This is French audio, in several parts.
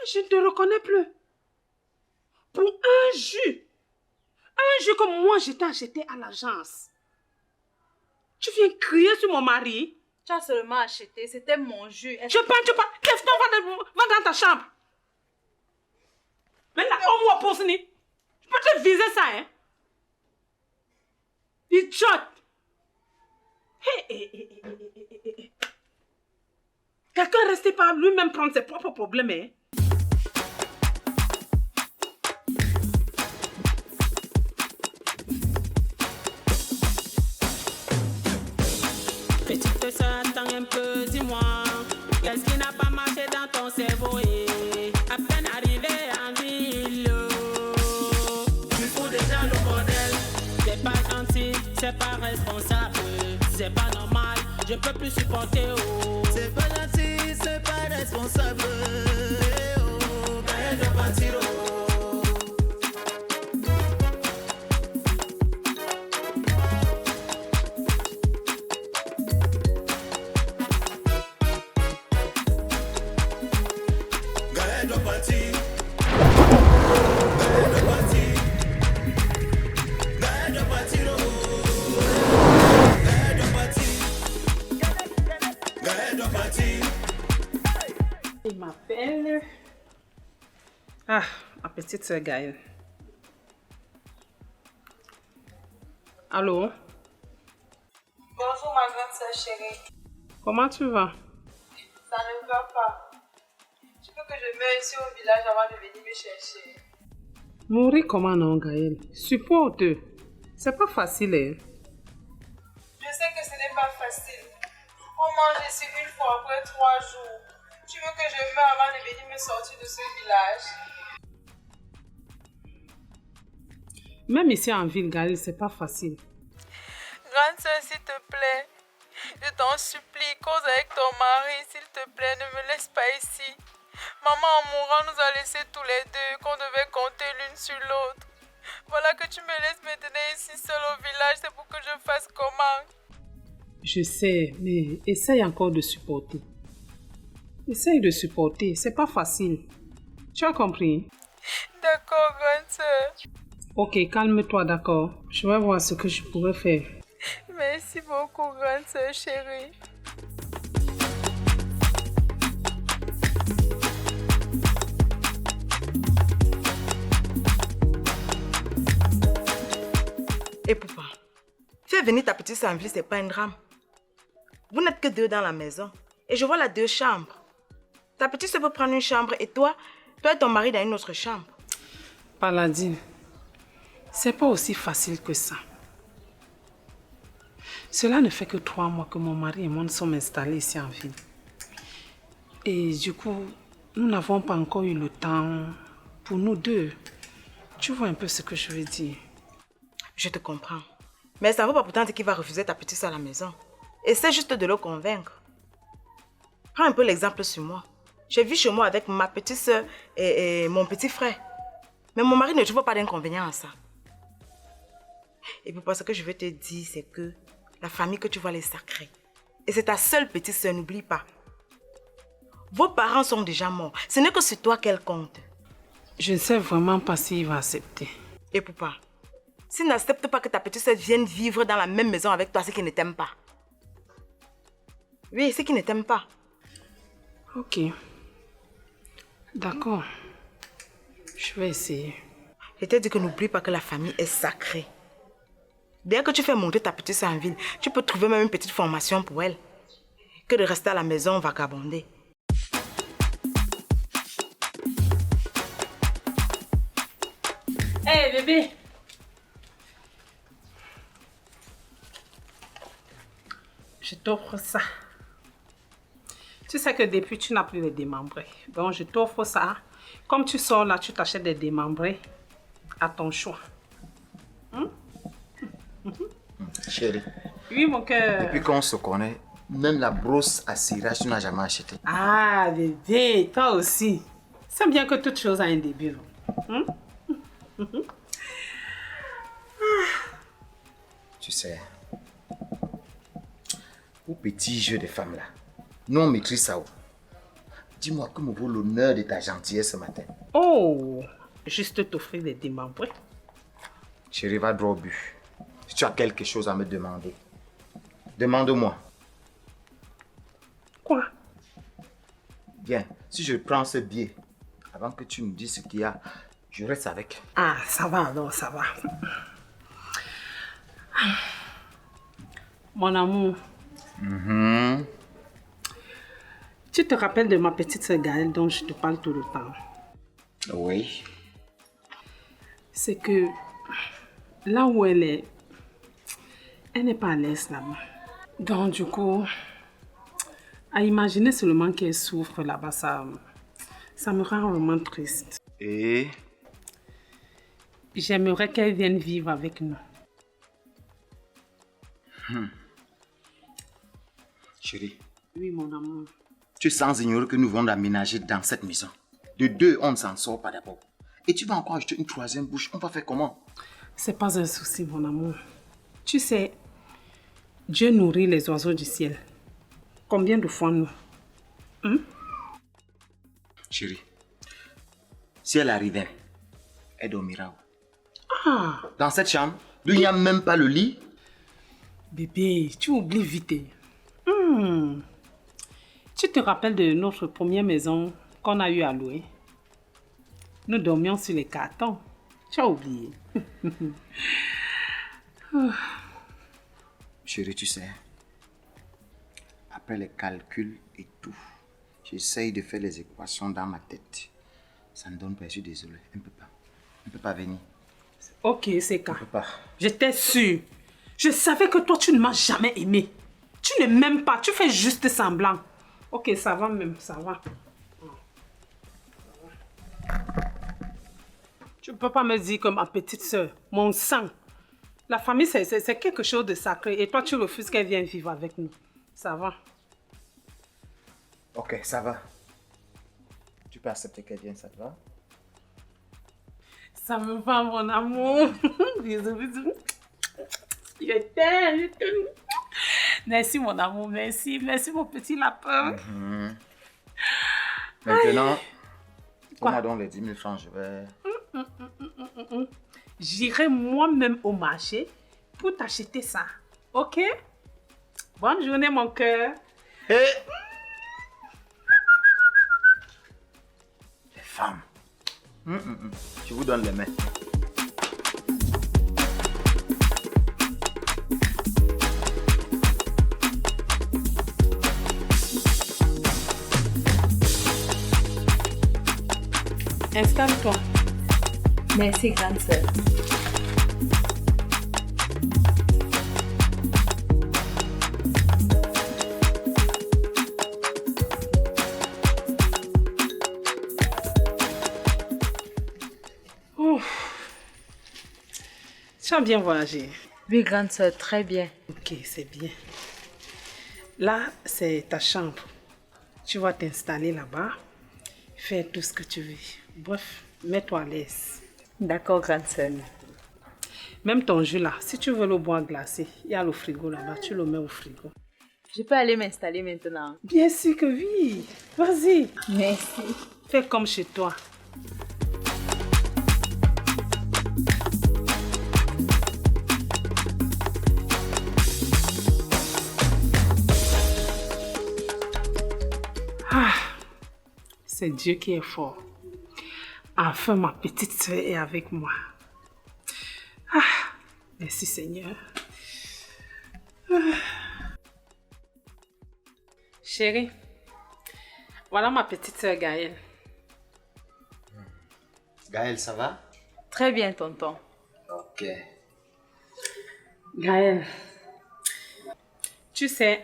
Je ne te reconnais plus. Pour un jus que moi je t'ai acheté à l'agence. Tu viens crier sur mon mari. Tu as seulement acheté, c'était mon jus. Tu parles. Lève-toi, va dans ta chambre. Maintenant, on m'a posé. Je peux te viser ça, hein? Idiote. Hey. Quelqu'un est resté par lui-même prendre ses propres problèmes, hein? Petite sœur, attends un peu, dis-moi, qu'est-ce qui n'a pas marché dans ton cerveau? À peine arrivé en ville, tu fous déjà le bordel. C'est pas gentil, c'est pas responsable, c'est pas normal, je peux plus supporter. C'est pas gentil, c'est pas responsable. Gaël doit partir. Il m'appelle. Ah, ma petite sœur Gaëlle. Allô? Bonjour ma grande sœur chérie. Comment tu vas? Ça ne va pas. Tu veux que je meure ici au village avant de venir me chercher? Mourir comment non, Gaëlle? Supporte. C'est pas facile, hein? Je sais que ce n'est pas facile. On mange ici une fois après 3 jours. Tu veux que je meure avant de venir me sortir de ce village? Même ici en ville, Gaëlle, c'est pas facile. Grande sœur, s'il te plaît. Je t'en supplie, cause avec ton mari, s'il te plaît, ne me laisse pas ici. Maman, en mourant, nous a laissés tous les deux, qu'on devait compter l'une sur l'autre. Voilà que tu me laisses maintenant ici seule au village, c'est pour que je fasse comment? Je sais, mais essaye encore de supporter. Essaye de supporter, c'est pas facile. Tu as compris? D'accord, grande sœur. Ok, calme-toi, d'accord? Je vais voir ce que je pourrais faire. Merci beaucoup, grande sœur chérie. Et papa, faire venir ta petite sœur en ville, c'est pas un drame. Vous n'êtes que 2 dans la maison. Et je vois là 2 chambres. Ta petite sœur peut prendre une chambre et toi et ton mari dans une autre chambre. Paladine, c'est pas aussi facile que ça. Cela ne fait que 3 mois que mon mari et moi nous sommes installés ici en ville. Et du coup, nous n'avons pas encore eu le temps pour nous deux. Tu vois un peu ce que je veux dire? Je te comprends. Mais ça ne veut pas pourtant dire qu'il va refuser ta petite sœur à la maison. Essaie juste de le convaincre. Prends un peu l'exemple sur moi. J'ai vu chez moi avec ma petite sœur et mon petit frère. Mais mon mari ne trouve pas d'inconvénient à ça. Et puis parce que je veux te dire, c'est que la famille que tu vois, elle est sacrée. Et c'est ta seule petite sœur, n'oublie pas. Vos parents sont déjà morts. Ce n'est que sur toi qu'elle compte. Je ne sais vraiment pas s'il va accepter. Et papa, s'il n'accepte pas que ta petite sœur vienne vivre dans la même maison avec toi, c'est qu'il ne t'aime pas. Oui, c'est qu'il ne t'aime pas. Ok. D'accord. Je vais essayer. Je t'ai dit que n'oublie pas que la famille est sacrée. Dès que tu fais monter ta petite sœur en ville, tu peux trouver même une petite formation pour elle. Que de rester à la maison vagabonder. Hé bébé! Je t'offre ça. Tu sais que depuis tu n'as plus les démembrés. Donc je t'offre ça. Comme tu sors là, tu t'achètes des démembrés à ton choix. Chérie. Oui mon cœur. Depuis qu'on se connaît, même la brosse à cirage, tu n'as jamais acheté. Ah bébé, toi aussi. C'est bien que toute chose a un début. Tu sais, au petit jeu de femmes là, nous on maîtrise ça. Dis-moi que me vaut l'honneur de ta gentillesse ce matin. Oh, juste t'offrir des démembrés. Chérie, va droit au but. Si tu as quelque chose à me demander, demande-moi. Quoi? Bien, si je prends ce billet, avant que tu me dises ce qu'il y a, je reste avec. Ah, ça va alors, ça va. Mon amour, tu te rappelles de ma petite sœur Gaëlle dont je te parle tout le temps? Oui. C'est que là où elle est, elle n'est pas à l'aise là-bas. Donc du coup, à imaginer seulement qu'elle souffre là-bas, ça me rend vraiment triste. Et J'aimerais qu'elle vienne vivre avec nous. chérie, Oui, mon amour. tu es sans ignorer que nous venons d'aménager dans cette maison. De deux, on ne s'en sort pas d'abord. Et tu vas encore acheter une troisième bouche. On va faire comment? C'est pas un souci, mon amour. Tu sais, Dieu nourrit les oiseaux du ciel. Combien de fois nous? Chérie, si elle arrivait, elle dormira où? Ah, Dans cette chambre, d'où il n'y a même pas le lit? bébé, tu oublies vite. Tu te rappelles de notre première maison qu'on a eu à louer? Nous dormions sur les cartons. Tu as oublié. Chérie, tu sais, après les calculs et tout, j'essaye de faire les équations dans ma tête. Ça me donne pas, je suis désolé. Elle ne peut pas. Elle ne peut pas venir. Ok, c'est quand? Elle ne peut pas. J'étais sûre. Je savais que toi, tu ne m'as jamais aimé. Tu ne m'aimes pas. Tu fais juste semblant. Ok, ça va même, ça va. Tu ne peux pas me dire que ma petite soeur, mon sang. La famille, c'est quelque chose de sacré. Et toi, tu refuses qu'elle vienne vivre avec nous. Ça va. Ok, ça va. Tu peux accepter qu'elle vienne, ça te va? Ça me va, mon amour. Bisous, bisous. Je t'aime, je t'aime. Merci, mon amour, merci. Merci, mon petit lapin. Maintenant, Quoi? donne-moi donc les 10 000 francs, je vais... J'irai moi-même au marché pour t'acheter ça. Ok? Bonne journée, mon cœur. Hé! Les femmes. Je vous donne les mains. Installe-toi. Merci, grande sœur. Tu as bien voyagé. Oui, grande sœur, très bien. Ok, c'est bien. Là, c'est ta chambre. Tu vas t'installer là-bas. Faire tout ce que tu veux. Bref, mets-toi à l'aise. D'accord, grande sœur. Même ton jus là, si tu veux le boire glacé, il y a le frigo là-bas, tu le mets au frigo. Je peux aller m'installer maintenant. Bien sûr que oui. Vas-y. Merci. Fais comme chez toi. Ah, c'est Dieu qui est fort. Enfin, ma petite soeur est avec moi. Ah, merci Seigneur. Chérie, voilà ma petite soeur Gaëlle. Gaëlle, ça va? Très bien, tonton. Ok. Gaëlle, tu sais,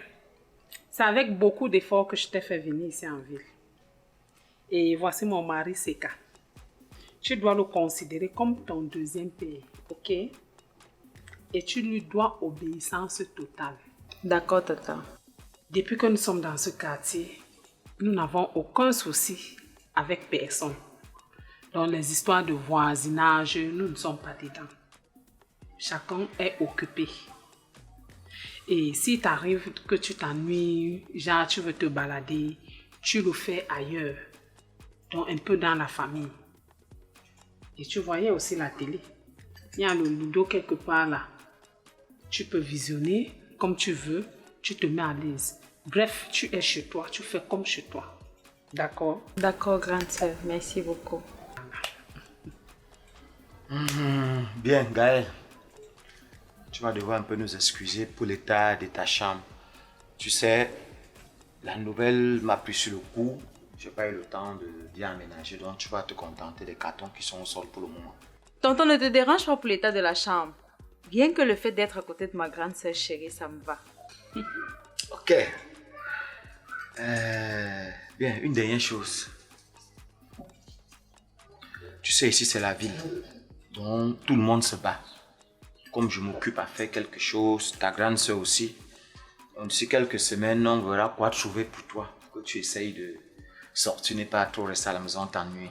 c'est avec beaucoup d'efforts que je t'ai fait venir ici en ville. Et voici mon mari, Seka. Tu dois le considérer comme ton deuxième père, ok? Et tu lui dois obéissance totale. D'accord, tonton. Depuis que nous sommes dans ce quartier, nous n'avons aucun souci avec personne. Dans les histoires de voisinage, nous ne sommes pas dedans. Chacun est occupé. Et si t'arrive que tu t'ennuies, genre tu veux te balader, tu le fais ailleurs, donc un peu dans la famille. Et tu voyais aussi la télé. Il y a le ludo quelque part là. Tu peux visionner comme tu veux, tu te mets à l'aise. Bref, tu es chez toi, tu fais comme chez toi. D'accord? D'accord, grande sœur. Merci beaucoup. Bien, Gaël. Tu vas devoir un peu nous excuser pour l'état de ta chambre. Tu sais, la nouvelle m'a pris sur le coup. Je n'ai pas eu le temps d'y aménager, donc tu vas te contenter des cartons qui sont au sol pour le moment. Tonton, ne te dérange pas pour l'état de la chambre. Bien que le fait d'être à côté de ma grande sœur chérie, ça me va. Ok. Bien, une dernière chose. Tu sais, ici c'est la ville, donc tout le monde se bat. Comme je m'occupe à faire quelque chose, ta grande sœur aussi. Donc, d'ici quelques semaines, on verra quoi trouver pour toi. Que tu essayes de sortir, n'est pas trop rester à la maison, t'ennuyer.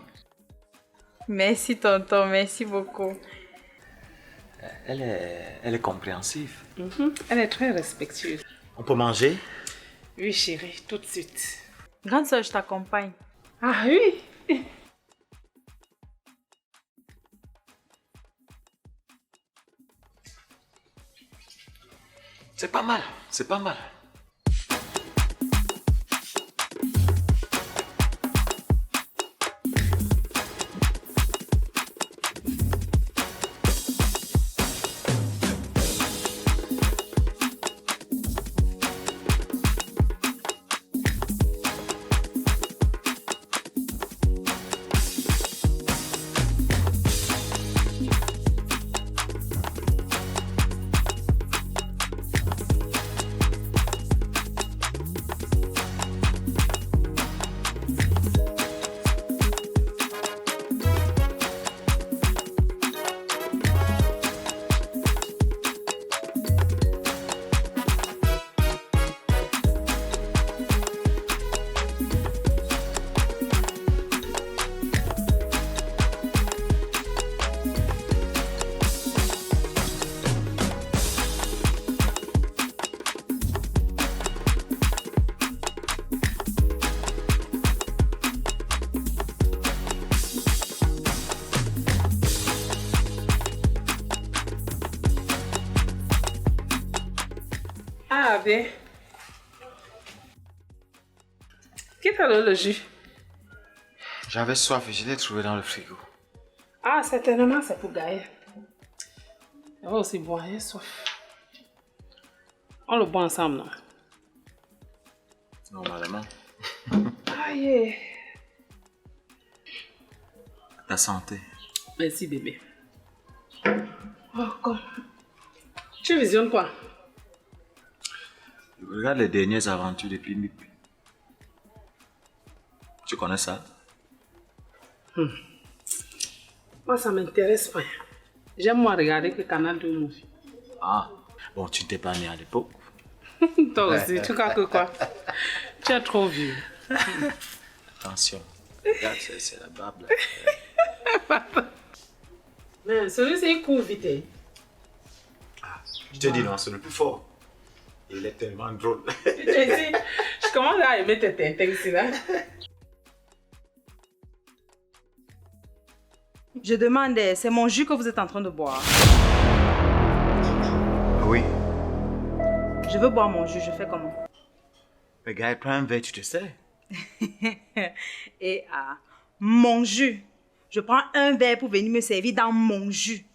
Merci, tonton. Merci beaucoup. Elle est compréhensive. Elle est très respectueuse. On peut manger? Oui, chérie, tout de suite. Grande sœur, je t'accompagne. Ah oui? C'est pas mal, c'est pas mal. Ah bien. Qui t'a donné le jus? J'avais soif et je l'ai trouvé dans le frigo. Ah, certainement, c'est pour Gaël. Elle va aussi boire, elle a soif. On le boit ensemble, non? Normalement. Aïe. Ta santé. Merci, bébé. Oh, comme. Tu visionnes quoi? Je regarde les dernières aventures depuis MIP. Tu connais ça? Moi, ça m'intéresse pas. J'aime moi regarder que Canal de Movie. Ah, bon, tu n'étais pas né à l'époque. Toi aussi, tu crois que quoi? Tu es trop vieux. Attention. Regarde, c'est la barbe là. Mais celui-ci, il court vite. Hein. Je te dis non, c'est le plus fort. Il est tellement drôle. Je te dis, je commence à aimer tes tintins ici là. Je demandais, c'est mon jus que vous êtes en train de boire. Oui. Je veux boire mon jus, je fais comment? Mais gars, prends un verre, tu te sais. Et mon jus. Je prends un verre pour venir me servir dans mon jus.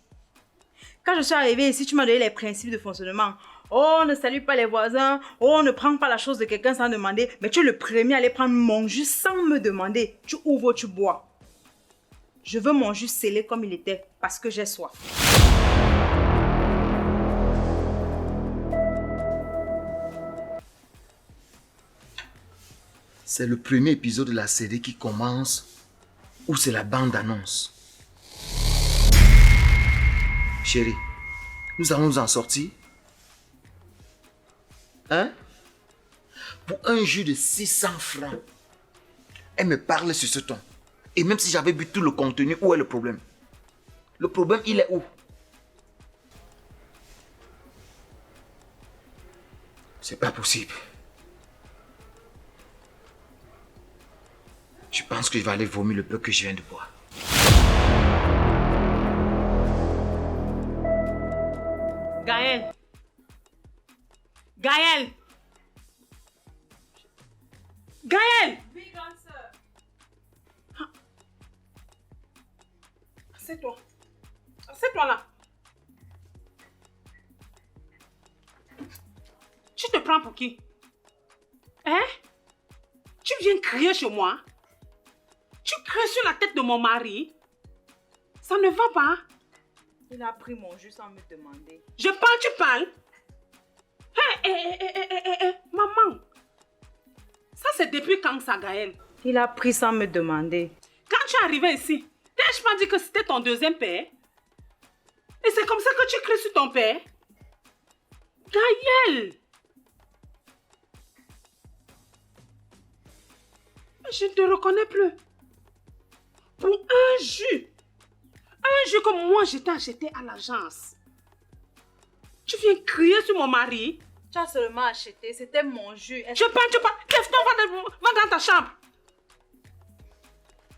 Quand je suis arrivée ici, tu m'as donné les principes de fonctionnement. Oh, on ne salue pas les voisins. Oh, on ne prend pas la chose de quelqu'un sans demander. Mais tu es le premier à aller prendre mon jus sans me demander. Tu ouvres, tu bois. Je veux mon jus scellé comme il était parce que j'ai soif. C'est le premier épisode de la série qui commence où c'est la bande-annonce. Chérie, nous allons nous en sortir. Hein? Pour un jus de 600 francs. Elle me parle sur ce ton. Et même si j'avais bu tout le contenu, où est le problème? Le problème, il est où? C'est pas possible. Je pense que je vais aller vomir le peu que je viens de boire. Gaël. Gaël. Gaël. Oui, grande sœur. Assieds-toi. Assieds-toi là. Tu te prends pour qui? Hein? Tu viens crier chez moi? Tu cries sur la tête de mon mari? Ça ne va pas? Il a pris mon jus sans me demander. Je parle, tu parles? Hé, maman. Ça, c'est depuis quand ça, Gaël? Il a pris sans me demander. Quand tu es arrivé ici, t'ai-je pas dit que c'était ton deuxième père? Et c'est comme ça que tu cries sur ton père? Gaël! Je ne te reconnais plus. Pour un jus que moi je t'ai acheté à l'agence. Tu viens crier sur mon mari? Tu as seulement acheté, c'était mon jus. Tu parles. Lève-toi, va dans ta chambre.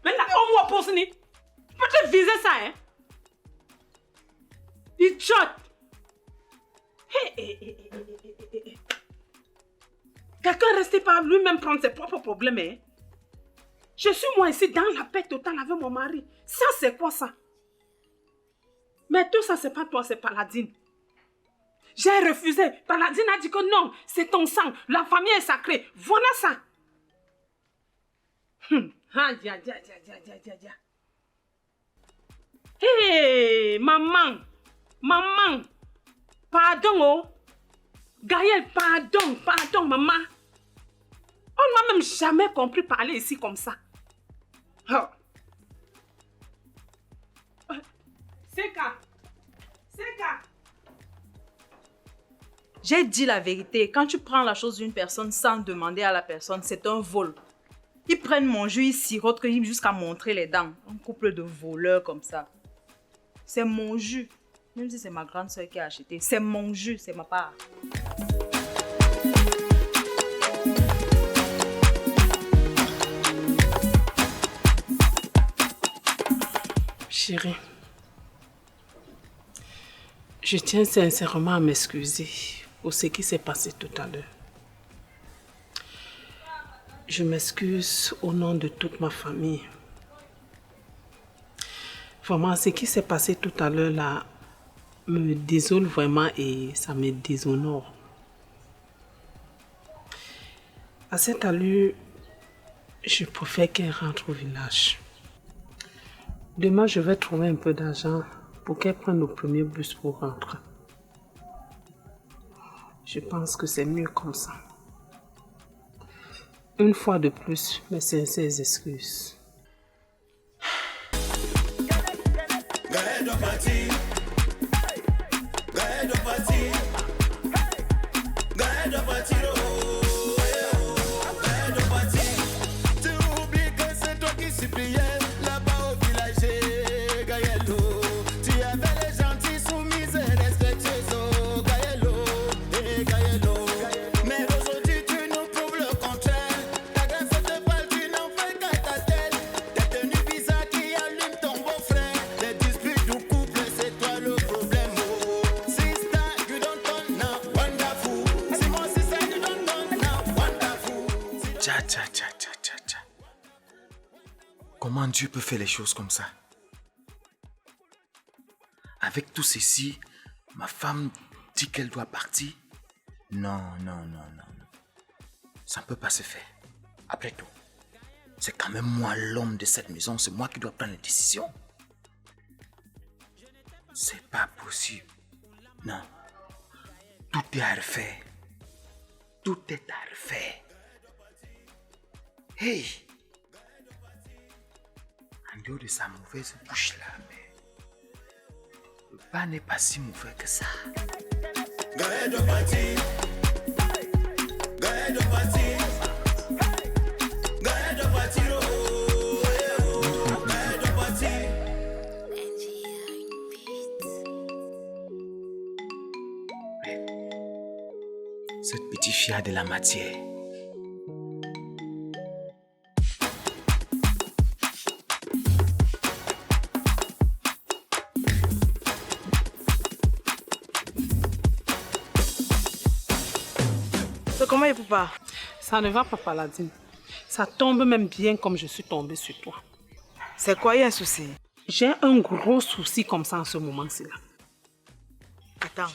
Maintenant, on va poser. Tu peux te viser ça, hein? Idiote. Quelqu'un restait par lui-même prendre ses propres problèmes, hein? Je suis moi ici dans la paix totale avec mon mari. Ça, c'est quoi ça? Mais tout ça, c'est pas toi, c'est Paladine. J'ai refusé. Paladine a dit que non, c'est ton sang. La famille est sacrée. Voilà ça. Hé, maman. Pardon, oh. Gaël, pardon, maman. On ne m'a même jamais compris parler ici comme ça. Oh. Seka. J'ai dit la vérité. Quand tu prends la chose d'une personne sans demander à la personne, c'est un vol. Ils prennent mon jus, ils sirotent jusqu'à montrer les dents. Un couple de voleurs comme ça. C'est mon jus. Même si c'est ma grande soeur qui a acheté, c'est mon jus, c'est ma part. Chérie, je tiens sincèrement à m'excuser pour ce qui s'est passé tout à l'heure. Je m'excuse au nom de toute ma famille. Vraiment, ce qui s'est passé tout à l'heure là me désole vraiment et ça me déshonore. À cette allure, je préfère qu'elle rentre au village. Demain, je vais trouver un peu d'argent pour qu'elle prenne le premier bus pour rentrer. Je pense que c'est mieux comme ça. Une fois de plus, mes sincères excuses. Comment Dieu peut faire les choses comme ça? Avec tout ceci, ma femme dit qu'elle doit partir? Non. Ça ne peut pas se faire. Après tout, c'est quand même moi l'homme de cette maison, c'est moi qui dois prendre les décisions. C'est pas possible. Non. Tout est à refaire. Tout est à refaire. Hey! En dehors de sa mauvaise bouche là, mais le pas n'est pas si mauvais que ça. Gaël de partir. Gaël de partir. Gaël de partir. Gaël de partir. Cette petite fille a de la matière. comment est papa? Ça ne va pas, Paladine. Ça tombe même bien comme je suis tombée sur toi. C'est quoi, il y a un souci? J'ai un gros souci comme ça en ce moment-ci là. Attends,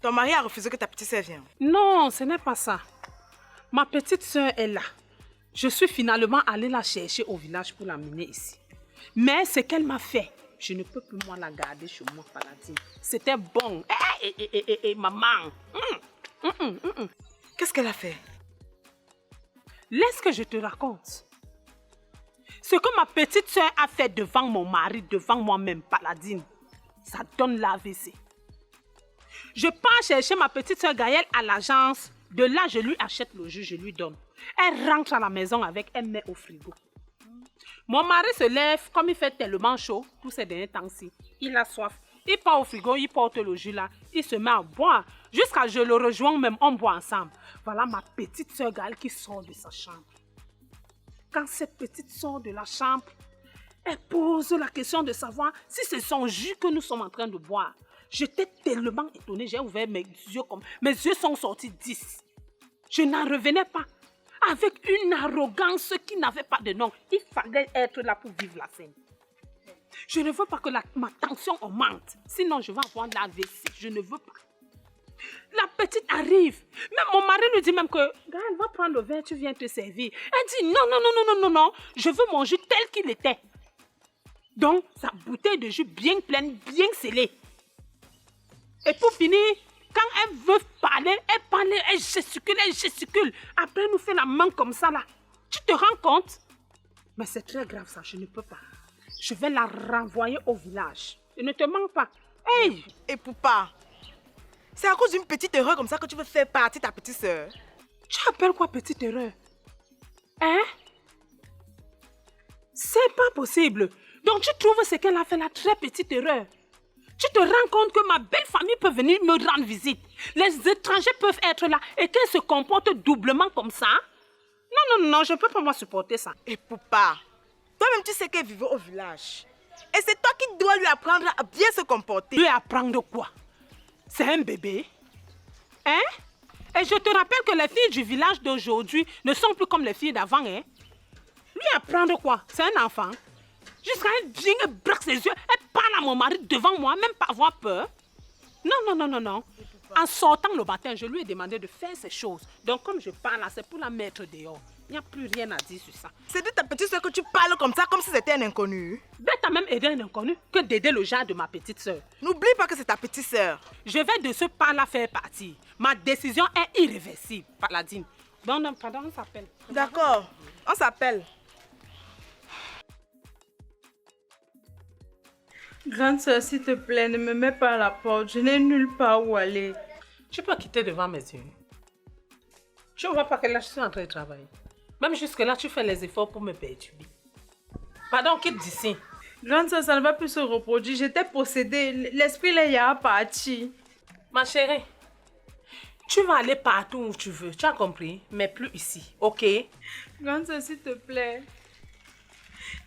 ton mari a refusé que ta petite sœur vienne. Non, ce n'est pas ça. Ma petite sœur est là. Je suis finalement allée la chercher au village pour l'amener ici. Mais ce qu'elle m'a fait, je ne peux plus moi la garder chez moi, Paladine. C'était bon. Maman. Qu'est-ce qu'elle a fait? Laisse que je te raconte. Ce que ma petite sœur a fait devant mon mari, devant moi-même, Paladine, ça donne l'AVC. Je pars chercher ma petite sœur Gaëlle à l'agence. De là, je lui achète le jus, je lui donne. Elle rentre à la maison avec, elle met au frigo. Mon mari se lève, comme il fait tellement chaud, tous ces derniers temps-ci, il a soif. Il part au frigo, il porte le jus là, il se met à boire. Jusqu'à je le rejoins même, on boit ensemble. Voilà ma petite sœur Gaëlle qui sort de sa chambre. Quand cette petite sort de la chambre, elle pose la question de savoir si c'est son jus que nous sommes en train de boire. J'étais tellement étonnée, j'ai ouvert mes yeux comme... Mes yeux sont sortis 10. Je n'en revenais pas. Avec une arrogance qui n'avait pas de nom. Il fallait être là pour vivre la scène. Je ne veux pas que ma tension augmente. Sinon, je vais avoir l'AVC. Je ne veux pas. La petite arrive. Même mon mari lui dit même que... Gaëlle, va prendre le verre, tu viens te servir. Elle dit non. Je veux mon jus tel qu'il était. Donc, sa bouteille de jus bien pleine, bien scellée. Et pour finir, quand elle veut parler, elle parle, elle gesticule. Après, elle nous fait la main comme ça, là. Tu te rends compte? Mais c'est très grave, ça, je ne peux pas. Je vais la renvoyer au village. Je ne te manque pas. Hey! Et papa, c'est à cause d'une petite erreur comme ça que tu veux faire partir ta petite sœur? Tu appelles quoi petite erreur? Hein? C'est pas possible. Donc tu trouves ce qu'elle a fait la très petite erreur? Tu te rends compte que ma belle famille peut venir me rendre visite. Les étrangers peuvent être là et qu'elle se comporte doublement comme ça? Non, je ne peux pas moi supporter ça. Et papa, toi-même tu sais qu'elle vivait au village. Et c'est toi qui dois lui apprendre à bien se comporter. Lui apprendre quoi? C'est un bébé? Hein? Et je te rappelle que les filles du village d'aujourd'hui ne sont plus comme les filles d'avant, hein? Lui apprendre quoi? C'est un enfant. Jusqu'à elle vient, elle braque ses yeux, elle parle à mon mari devant moi, même pas avoir peur. Non. En sortant le matin, je lui ai demandé de faire ces choses. Donc comme je parle là, c'est pour la mettre dehors. Il n'y a plus rien à dire sur ça. C'est de ta petite soeur que tu parles comme ça, comme si c'était un inconnu. Ben, t'as même aidé un inconnu que d'aider le genre de ma petite soeur. N'oublie pas que c'est ta petite soeur. Je vais de ce pas-là faire partie. Ma décision est irréversible, Paladine. Non, pardon, on s'appelle. D'accord, on s'appelle. Grande sœur, s'il te plaît, ne me mets pas à la porte. Je n'ai nulle part où aller. Tu peux quitter devant mes yeux. Tu ne vois pas que là, je suis en train de travailler. Même jusque-là, tu fais les efforts pour me perturber. Pardon, quitte d'ici. Grande sœur, ça ne va plus se reproduire. J'étais possédée. L'esprit là, il a parti. Ma chérie, tu vas aller partout où tu veux. Tu as compris? Mais plus ici, ok? Grande sœur, s'il te plaît.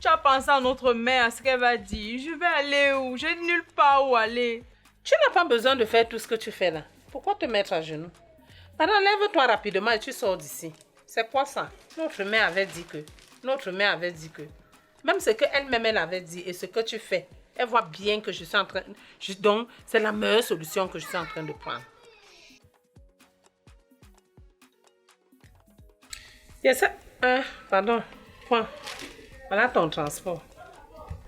Tu as pensé à notre mère, à ce qu'elle va dire. Je vais aller où? J'ai nulle part où aller. Tu n'as pas besoin de faire tout ce que tu fais là. Pourquoi te mettre à genoux? Pardon, lève-toi rapidement et tu sors d'ici. C'est quoi ça? Notre mère avait dit que. Même ce qu'elle-même elle avait dit et ce que tu fais, elle voit bien que je suis en train... Donc, c'est la meilleure solution que je suis en train de prendre. Yes, pardon. Point. Voilà ton transport.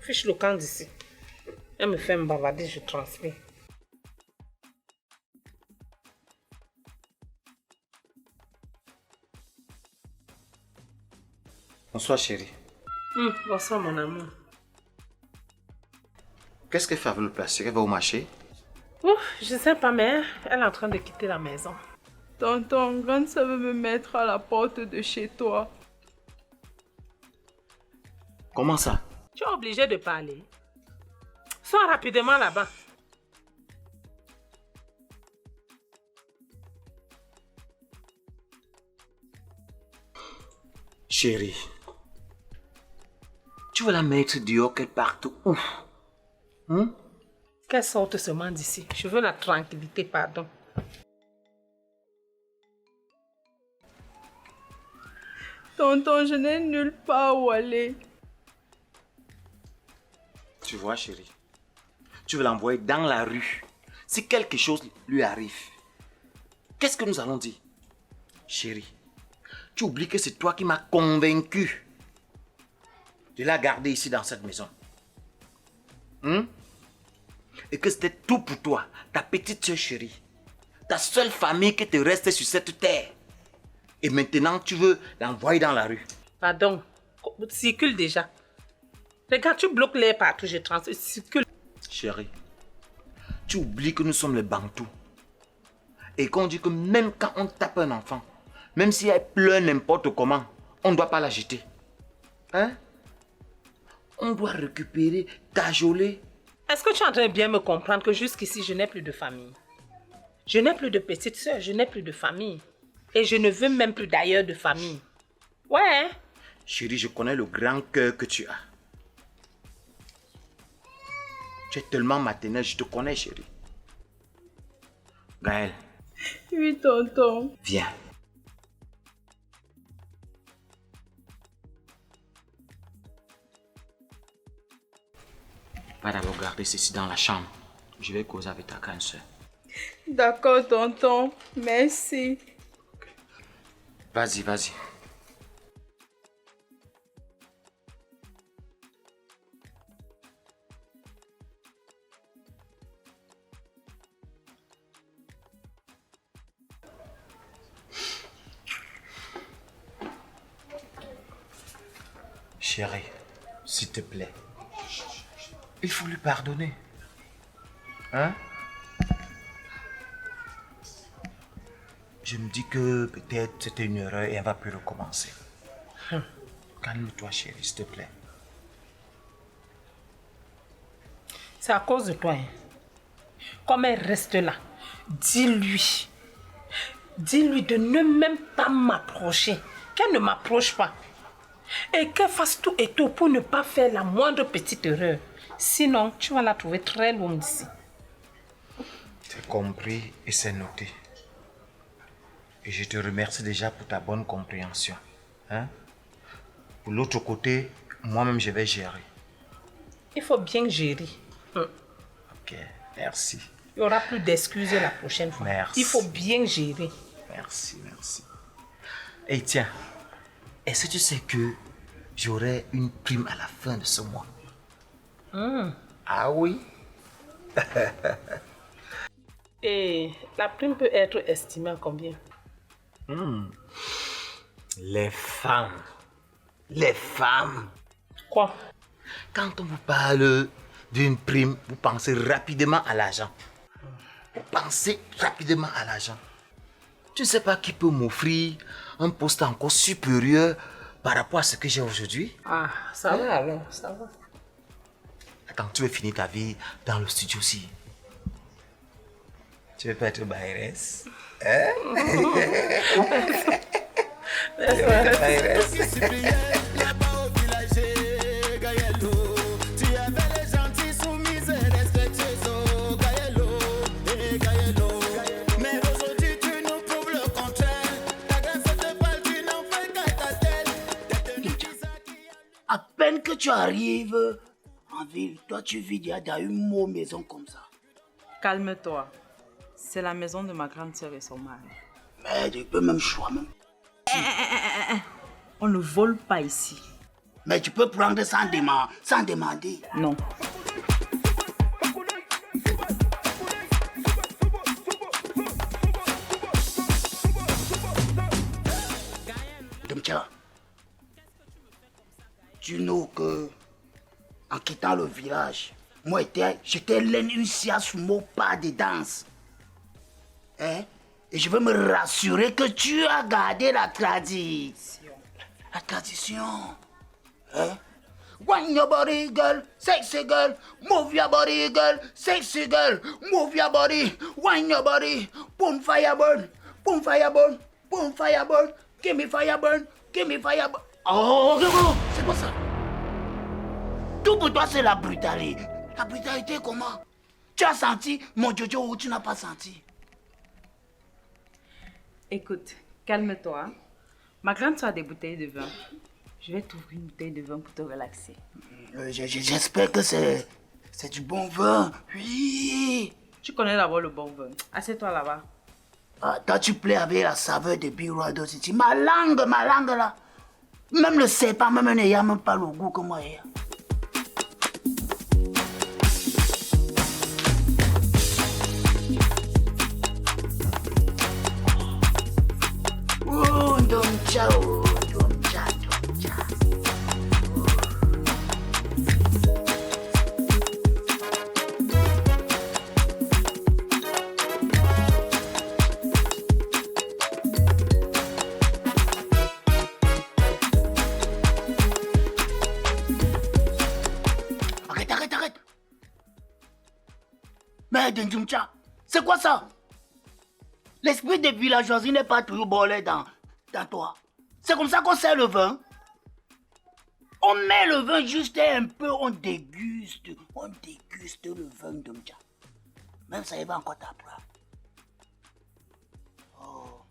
Fiche le camp d'ici. Elle me fait me bavarder, je transpire. Bonsoir chérie. Bonsoir mon amour. Qu'est-ce qu'elle fait avec le plastique? Elle va au marché? Je ne sais pas, mais elle est en train de quitter la maison. Tonton, grande sœur veut me mettre à la porte de chez toi. Comment ça? Tu es obligé de parler. Sors rapidement là-bas. Chérie, tu veux la mettre dehors qu'elle parte où? Qu'elle sorte seulement d'ici. Je veux la tranquillité, pardon. Tonton, je n'ai nulle part où aller. Tu vois, chérie, tu veux l'envoyer dans la rue. Si quelque chose lui arrive, qu'est-ce que nous allons dire? Chérie, tu oublies que c'est toi qui m'as convaincu de la garder ici dans cette maison. Et que c'était tout pour toi, ta petite soeur chérie. Ta seule famille qui te reste sur cette terre. Et maintenant, tu veux l'envoyer dans la rue. Pardon, circule déjà. Regarde, tu bloques l'air partout, je circule. Chérie, tu oublies que nous sommes les Bantous. Et qu'on dit que même quand on tape un enfant, même si elle pleure n'importe comment, on ne doit pas la jeter. Hein? On doit récupérer, cajoler. Est-ce que tu es en train de bien me comprendre que jusqu'ici, je n'ai plus de famille? Je n'ai plus de petite soeur, je n'ai plus de famille. Et je ne veux même plus d'ailleurs de famille. Ouais, hein? Chérie, je connais le grand cœur que tu as. Tu es tellement maternelle, je te connais, chérie. Gaël. Oui, tonton. Viens. Va d'abord garder ceci dans la chambre. Je vais causer avec ta grande soeur. D'accord, tonton. Merci. Vas-y, vas-y. Chérie, s'il te plaît, il faut lui pardonner. Hein? Je me dis que peut-être c'était une erreur et elle va plus recommencer. Calme-toi, chérie, s'il te plaît. C'est à cause de toi. Hein. Comme elle reste là, dis-lui. Dis-lui de ne même pas m'approcher. Qu'elle ne m'approche pas. Et qu'elle fasse tout et tout pour ne pas faire la moindre petite erreur. Sinon, tu vas la trouver très loin d'ici. C'est compris et c'est noté. Et je te remercie déjà pour ta bonne compréhension. Hein? Pour l'autre côté, moi-même, je vais gérer. Il faut bien gérer. Ok, merci. Il n'y aura plus d'excuses la prochaine fois. Merci. Il faut bien gérer. Merci, merci. Et tiens, est-ce que tu sais que j'aurai une prime à la fin de ce mois? Ah oui? Et la prime peut être estimée à combien? Les femmes. Les femmes. Quoi? Quand on vous parle d'une prime, vous pensez rapidement à l'argent. Vous pensez rapidement à l'argent. Tu ne sais pas qui peut m'offrir un poste encore supérieur par rapport à ce que j'ai aujourd'hui? Ah, ça va alors, ça va. Attends, tu veux finir ta vie dans le studio aussi? Tu veux pas être bairesse? Hein? Cyprien, là-bas au village, Gaëlo. Tu avais les gentils soumises et respectueuses, oh, Gaëlo, eh, Gaëlo. Mais aujourd'hui, tu nous prouves le contraire. Ta grâce te parle, tu n'en fais qu'à ta tête. À peine que tu arrives en ville, toi tu vis déjà dans une mauvaise maison comme ça. Calme-toi. C'est la maison de ma grande sœur et son mari. Mais tu peux même choisir même. On ne vole pas ici. Mais tu peux prendre sans demander. Non. Demtia, tu know que en quittant le village, moi j'étais l'initié sur mon pas de danse. Hein? Et je veux me rassurer que tu as gardé la tradition. La tradition. Hein? Wind your body, girl, sexy girl. Move your body, girl, sexy girl. Move your body, wind your body. Boom, fire burn, boom, fire burn, boom, fire burn. Give me fire burn, give me fire burn. Oh, c'est quoi ça? Tout pour toi, c'est la brutalité. La brutalité, comment? Tu as senti mon jojo ou tu n'as pas senti? Écoute, calme-toi. Ma grande soeur a des bouteilles de vin. Je vais t'ouvrir une bouteille de vin pour te relaxer. J'espère que c'est du bon vin. Oui. Tu connais d'abord le bon vin. Assieds-toi là-bas. Ah, toi, tu plais avec la saveur de Biroado City. Ma langue là. Même le serpent, même n'ayant même pas le goût que moi. Oh, ciao. Arrête. Mais Dendjumcha, c'est quoi ça? L'esprit de villageoisie n'est pas toujours bolé dans toi. C'est comme ça qu'on sert le vin. On met le vin juste un peu, on déguste le vin de Mcha. Même ça, il va encore t'apprendre. Oh.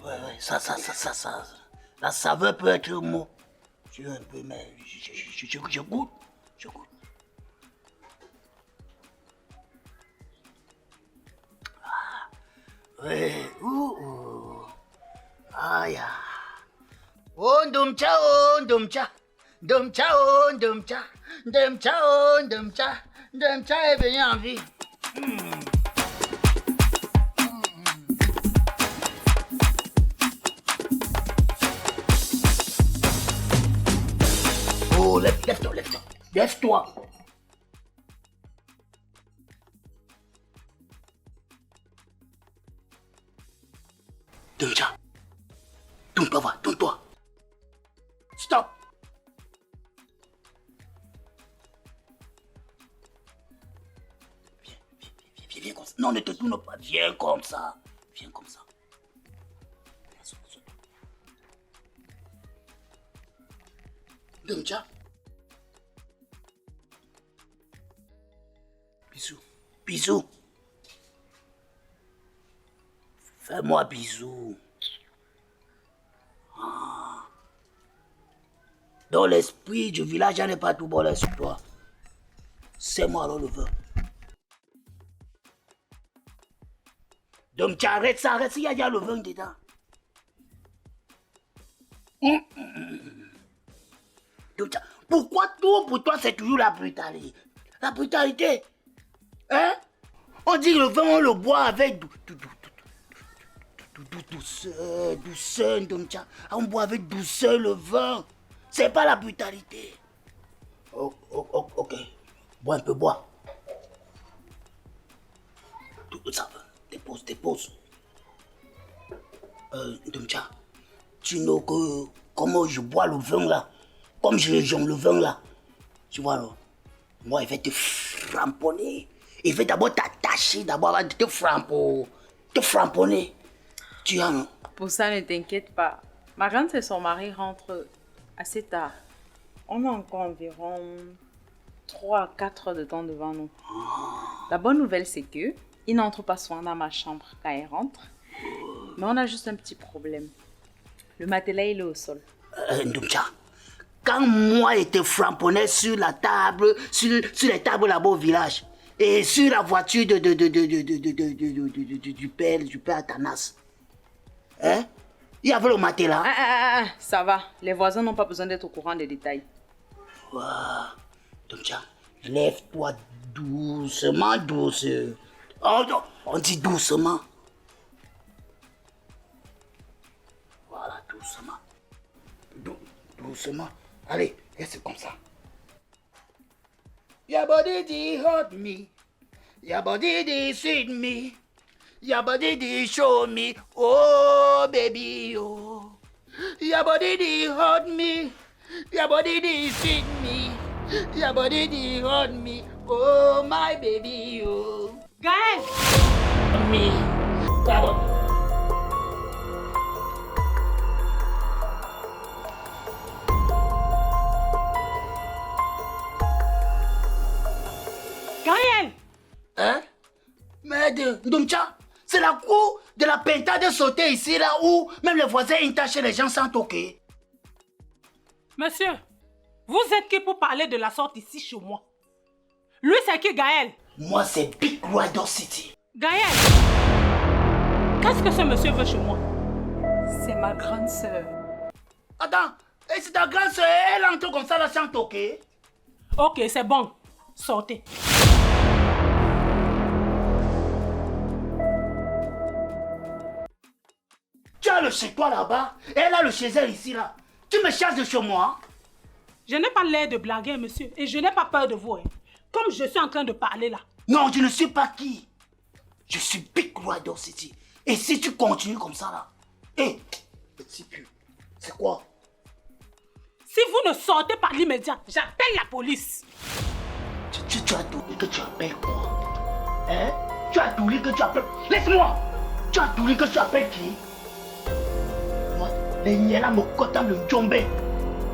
Ouais, ça. La saveur peut être mot. Je un peu, mais je goûte. Ouais, Aïe. Oh, Ndumcha. Ndumcha est venu en vie. Oh, lève-toi. Déjà. Tourne-toi. Stop. Viens comme ça. Non, ne te tourne pas. Viens comme ça. Déjà. Bisous. Fais-moi bisous. Dans l'esprit du village, j'en ai pas tout bon là sur toi. C'est moi alors le vin. Donc tu arrêtes, il y a le vin dedans. Donc, pourquoi tout pour toi c'est toujours la brutalité? La brutalité. Hein? On dit le vin, on le boit avec douceur, Domcha. On boit avec douceur le vin. C'est pas la brutalité. Ok. Bois un peu, bois. Tout ça va. Dépose. Domcha, tu know que comment je bois le vin là, comme je jongle le vin là, tu vois là, moi il va te framponner. Il va d'abord t'attacher, d'abord avant de te framponner. Tu vois, non? Pour ça, ne t'inquiète pas. Ma grande et son mari rentrent assez tard. On a encore environ 3 à 4 heures de temps devant nous. La bonne nouvelle, c'est que il n'entre pas souvent dans ma chambre quand il rentre. Mais on a juste un petit problème. Le matelas, il est au sol. Ndumcha, quand moi j'étais framponné sur la table, sur les tables là-bas au village, et sur la voiture du père Athanas, hein? Il y avait le matelas. Ça va, les voisins n'ont pas besoin d'être au courant des détails. Wow. Ndumcha, lève-toi doucement. Oh non, on dit doucement. Voilà, doucement. Doucement. Allez, reste comme ça. Your body did hurt me. Your body did sweet me. Your body did show me. Oh, baby, oh. Your body did hurt me. Your body did sweet me. Your body did hurt me. Oh, my baby, oh. Gaël! Me. Pardon. Gaël! Hein? Domcha, c'est la cour de la pintade sautée ici, là où même les voisins intachent les gens sans toquer. Monsieur, vous êtes qui pour parler de la sorte ici chez moi? Lui, c'est qui, Gaël? Moi, c'est Big Rider City. Gaël, qu'est-ce que ce monsieur veut chez moi? C'est ma grande sœur. Attends, et c'est ta grande soeur, elle entre comme ça là sans toquer? Ok, c'est bon. Sortez. Tu as le chez toi là-bas, et elle a le chez elle ici là. Tu me chasses de chez moi? Je n'ai pas l'air de blaguer, monsieur, et je n'ai pas peur de vous. Hein. Comme je suis en train de parler là. Non, je ne suis pas qui. Je suis Big Rider City. Et si tu continues comme ça là, hé, petit cul, c'est quoi? Si vous ne sortez pas l'immédiat, j'appelle la police. Tu as doublé que tu appelles quoi? Hein? Tu as doublé que tu appelles... Laisse-moi! Tu as doublé que tu appelles qui? Moi, les Niela me cotent le djombe. Et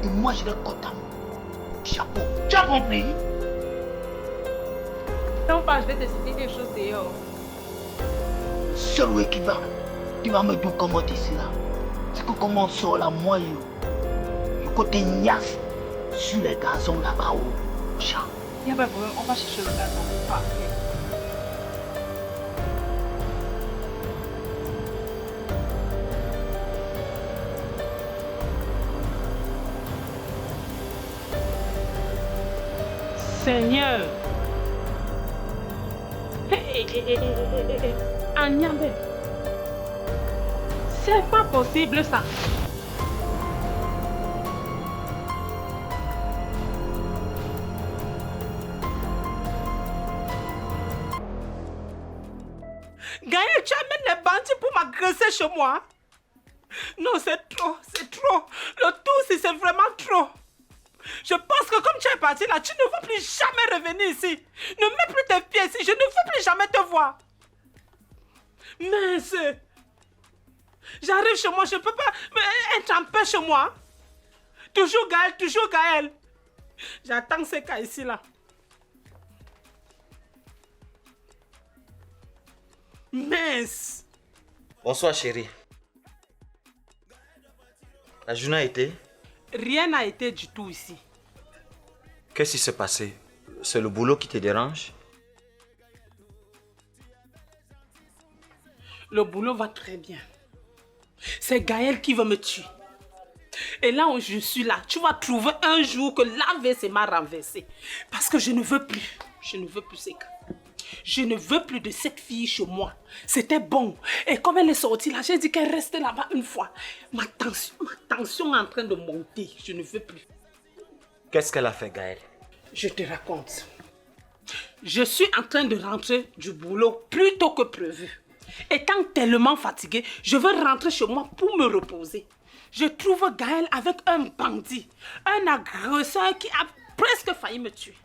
moi, je les cote mon chapeau. Tu as compris? Non, pas, je vais te citer quelque chose dehors. Celui qui va me dire comment tu es ici là. C'est que comment on sort là, moi, le côté niasse sur les gazons là-bas au chat. Il n'y a pas de problème, on va chercher le gazon. Parfait. Seigneur. Agnabé. C'est pas possible ça. Gaël, tu amènes les bandits pour m'agresser chez moi? Non, c'est trop, c'est trop. Le tout, c'est vraiment trop. Je pense que comme tu es parti là, tu ne veux plus jamais revenir ici. Ne mets plus tes pieds ici, je ne veux plus jamais te voir. Mince. J'arrive chez moi, je ne peux pas être en paix chez moi. Toujours Gaël, toujours Gaël. J'attends ces cas ici là. Mince. Bonsoir chérie. La journée a été? Rien n'a été du tout ici. Qu'est-ce qui s'est passé? C'est le boulot qui te dérange? Le boulot va très bien. C'est Gaël qui veut me tuer. Et là où je suis là, tu vas trouver un jour que l'AVC m'a renversé. Parce que je ne veux plus. Je ne veux plus ces cas. Je ne veux plus de cette fille chez moi. C'était bon. Et comme elle est sortie là, j'ai dit qu'elle restait là-bas une fois. Ma tension est en train de monter. Je ne veux plus. Qu'est-ce qu'elle a fait, Gaël? Je te raconte. Je suis en train de rentrer du boulot plus tôt que prévu. Étant tellement fatiguée, je veux rentrer chez moi pour me reposer. Je trouve Gaël avec un bandit, un agresseur qui a presque failli me tuer.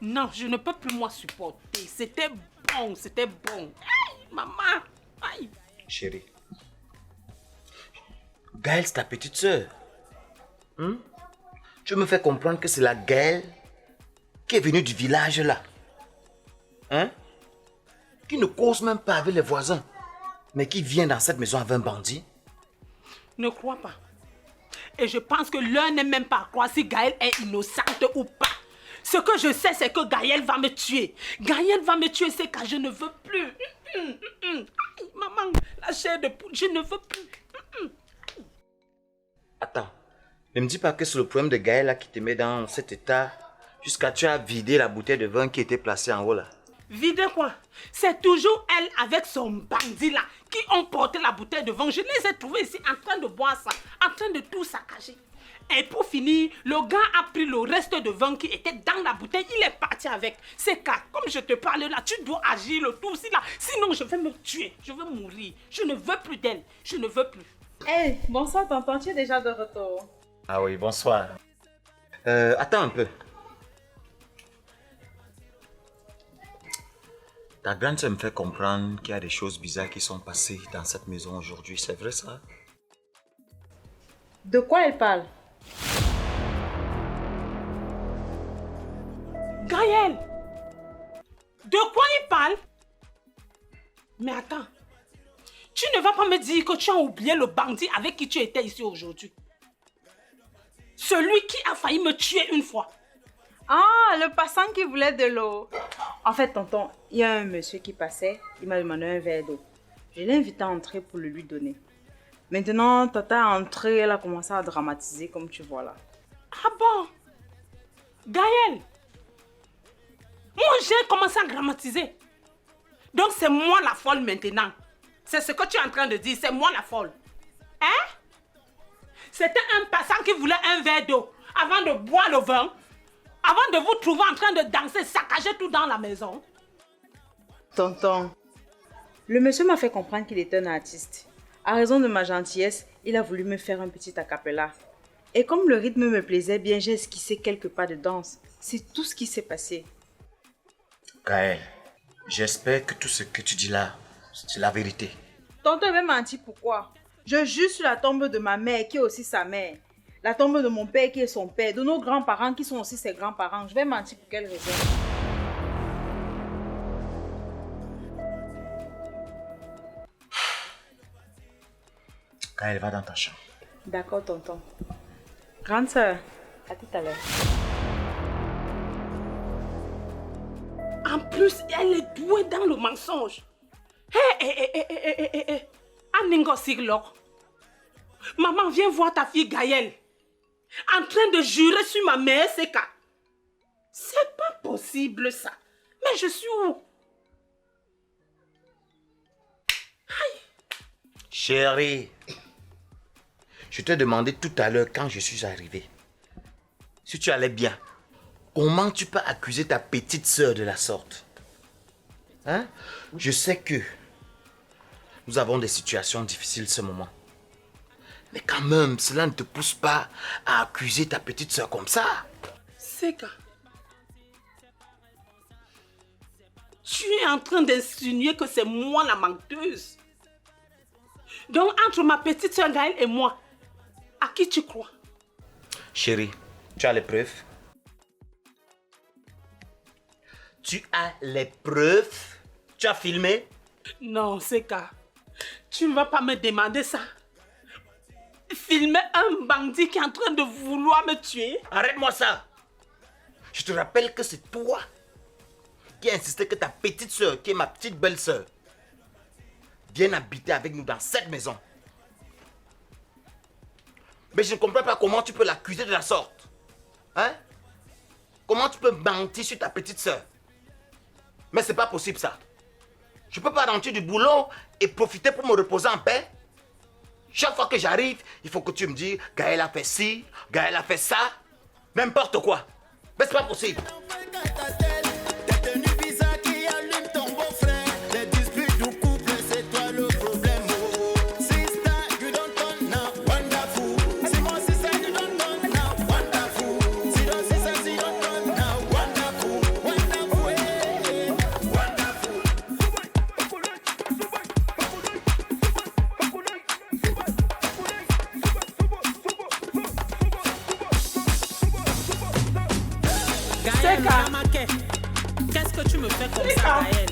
Non, je ne peux plus moi supporter. C'était bon, c'était bon. Aïe, maman, aïe. Chérie, Gaël, c'est ta petite soeur. Tu me fais comprendre que c'est la Gaël qui est venue du village là. Qui ne cause même pas avec les voisins, mais qui vient dans cette maison avec un bandit. Ne crois pas. Et je pense que l'un n'est même pas à croire si Gaël est innocente ou pas. Ce que je sais, c'est que Gaël va me tuer. Gaël va me tuer, c'est car je ne veux plus. Maman, la chair de poule, je ne veux plus. Attends, ne me dis pas que c'est le problème de Gaël là qui te met dans cet état jusqu'à tu as vidé la bouteille de vin qui était placée en haut là. Vider quoi? C'est toujours elle avec son bandit là qui ont porté la bouteille de vin. Je les ai trouvés ici en train de boire ça, en train de tout saccager. Et pour finir, le gars a pris le reste de vin qui était dans la bouteille. Il est parti avec. C'est car, comme je te parle là, tu dois agir le tout aussi là. Sinon, je vais me tuer. Je vais mourir. Je ne veux plus d'elle. Je ne veux plus. Hey, bonsoir tonton, tu es déjà de retour. Ah oui, bonsoir. Attends un peu. Ta grande sœur me fait comprendre qu'il y a des choses bizarres qui sont passées dans cette maison aujourd'hui. C'est vrai ça? De quoi elle parle? Gaël! De quoi il parle? Mais attends, tu ne vas pas me dire que tu as oublié le bandit avec qui tu étais ici aujourd'hui. Celui qui a failli me tuer une fois. Ah, le passant qui voulait de l'eau. En fait, tonton, il y a un monsieur qui passait, il m'a demandé un verre d'eau. Je l'ai invité à entrer pour le lui donner. Maintenant, tata est entrée, elle a commencé à dramatiser comme tu vois là. Ah bon? Gaël, moi j'ai commencé à dramatiser. Donc c'est moi la folle maintenant. C'est ce que tu es en train de dire, c'est moi la folle. Hein? C'était un passant qui voulait un verre d'eau avant de boire le vin, avant de vous trouver en train de danser, saccager tout dans la maison. Tonton, le monsieur m'a fait comprendre qu'il était un artiste. À raison de ma gentillesse, il a voulu me faire un petit a cappella. Et comme le rythme me plaisait bien, j'ai esquissé quelques pas de danse. C'est tout ce qui s'est passé. Gaël, j'espère que tout ce que tu dis là, c'est la vérité. Tonton avait menti, pourquoi? Je jure sur la tombe de ma mère qui est aussi sa mère. La tombe de mon père qui est son père. De nos grands-parents qui sont aussi ses grands-parents. Je vais mentir pour quelle raison? Gaël, va dans ta chambre. D'accord, tonton. Grande sœur, à tout à l'heure. En plus, elle est douée dans le mensonge. Hé, Aningo Siglor. Maman, viens voir ta fille Gaëlle. En train de jurer sur ma mère, Seka. C'est pas possible ça. Mais je suis où? Aïe. Chérie, je t'ai demandé tout à l'heure quand je suis arrivé si tu allais bien. Comment tu peux accuser ta petite sœur de la sorte? Hein? Je sais que nous avons des situations difficiles ce moment. Mais quand même, cela ne te pousse pas à accuser ta petite sœur comme ça. Seka, tu es en train d'insinuer que c'est moi la menteuse. Donc entre ma petite sœur Gaëlle et moi, à qui tu crois? Chérie, tu as les preuves? Tu as les preuves? Tu as filmé? Non, Seka, tu ne vas pas me demander ça. Filmer un bandit qui est en train de vouloir me tuer? Arrête-moi ça! Je te rappelle que c'est toi qui as insisté que ta petite soeur, qui est ma petite belle-sœur, vienne habiter avec nous dans cette maison. Mais je ne comprends pas comment tu peux l'accuser de la sorte. Hein? Comment tu peux mentir sur ta petite soeur? Mais c'est pas possible ça. Je peux pas rentrer du boulot et profiter pour me reposer en paix. Chaque fois que j'arrive, il faut que tu me dises Gaël a fait ci, Gaël a fait ça, n'importe quoi. Mais c'est pas possible. Qu'est-ce que tu me fais comme ça, Gaël?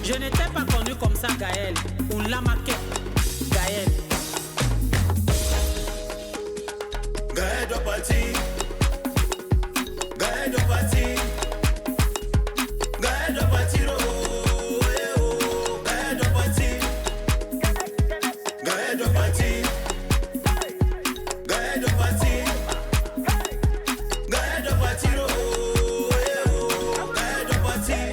Je n'étais pas connue comme ça, Gaël. On l'a marqué, Gaël. Gaël doit partir. Gaël doit partir. Gaël doit partir. Oh, eh, oh. Gaël doit partir. Gaël doit partir. Gaël doit partir. Gaël doit partir. Oh, eh, oh. Gaël doit partir.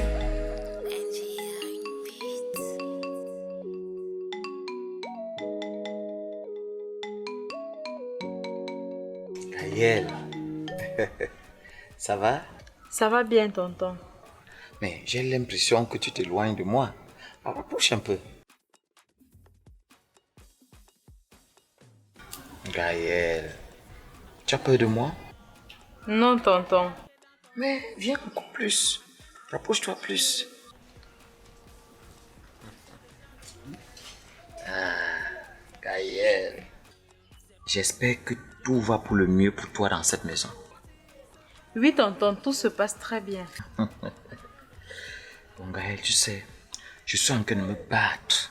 Gaël, ça va? Ça va bien, tonton. Mais j'ai l'impression que tu t'éloignes de moi. Alors, approche un peu. Gaël, tu as peur de moi? Non, tonton. Mais viens encore plus. Rapproche-toi plus. Gaël. J'espère que tout va pour le mieux pour toi dans cette maison. Oui, tonton, tout se passe très bien. Bon, Gaël, tu sais, Je suis en train de me battre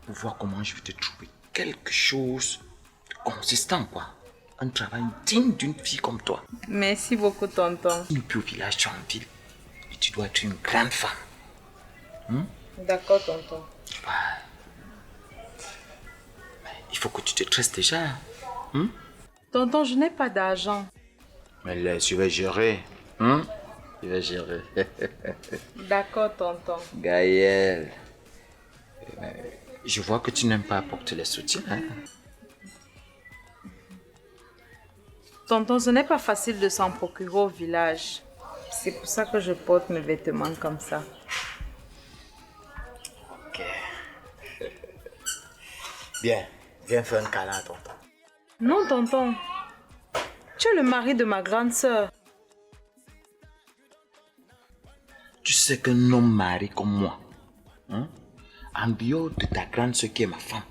pour voir comment je vais te trouver quelque chose de consistant, quoi. Un travail digne d'une fille comme toi. Merci beaucoup, tonton. Tu n'es plus au village, tu es en ville. Et tu dois être une grande femme. D'accord, tonton. Tu vois, il faut que tu te tresses déjà. Tonton, je n'ai pas d'argent. Mais laisse, je vais gérer. Je vais gérer. D'accord, tonton. Gaël, je vois que tu n'aimes pas apporter les soutiens. Hein? Tonton, ce n'est pas facile de s'en procurer au village. C'est pour ça que je porte mes vêtements comme ça. Ok. Bien, viens faire un câlin à tonton. Non, tonton. Tu es le mari de ma grande sœur. Tu sais qu'un homme marié comme moi, en dehors de ta grande sœur qui est ma femme,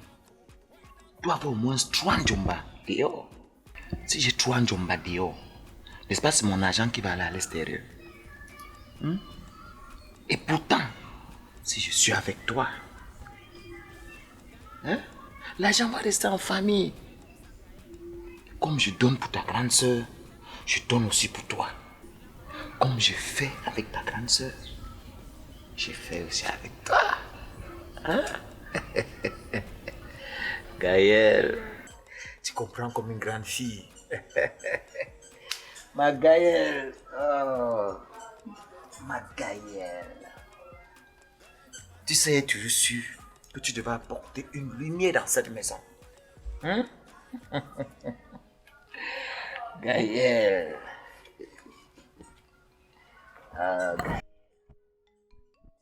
doit avoir au moins 3 njomba dehors. Si j'ai 3 njomba dehors, n'est-ce pas, c'est mon argent qui va aller à l'extérieur. Et pourtant, si je suis avec toi, l'argent va rester en famille. Comme je donne pour ta grande sœur, je donne aussi pour toi. Comme je fais avec ta grande sœur, je fais aussi avec toi. Gaël, tu comprends comme une grande fille. Ma Gaël, oh, ma Gaël. Tu sais, tu es sûr que tu devais apporter une lumière dans cette maison. Gaël.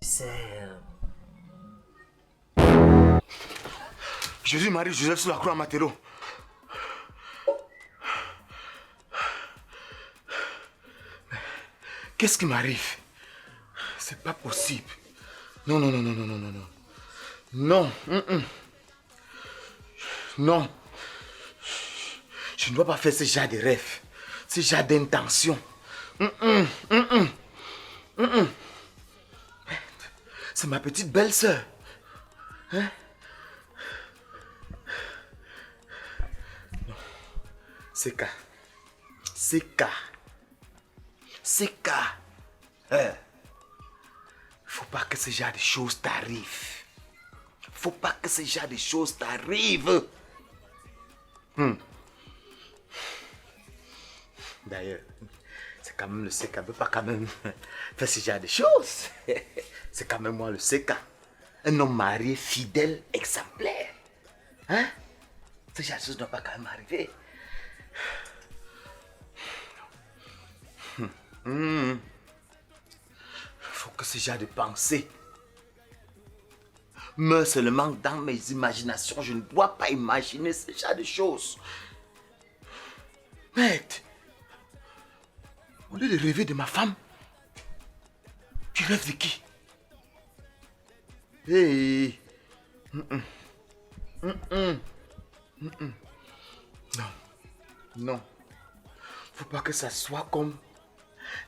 Tu sais... Jésus-Marie, Joseph sur la croix à Matélo. Qu'est-ce qui m'arrive? C'est pas possible. Non, non, non, non, non, non, non, non. Non. Non. Je ne dois pas faire ce genre de rêve. Ce genre d'intention. C'est ma petite belle-sœur. Hein? Non. C'est cas. Faut pas que ce genre de choses t'arrivent. Faut pas que ce genre de choses t'arrivent. D'ailleurs, c'est quand même le Seka, ne peut pas quand même faire ce genre de choses. C'est quand même moi le Seka. Un homme marié, fidèle, exemplaire. Hein? Ce genre de choses ne doit pas quand même arriver. Faut que ce genre de pensée meure seulement dans mes imaginations. Je ne dois pas imaginer ce genre de choses. Merde. Au lieu de rêver de ma femme, tu rêves de qui? Hey. Non. Non. Faut pas que ça soit comme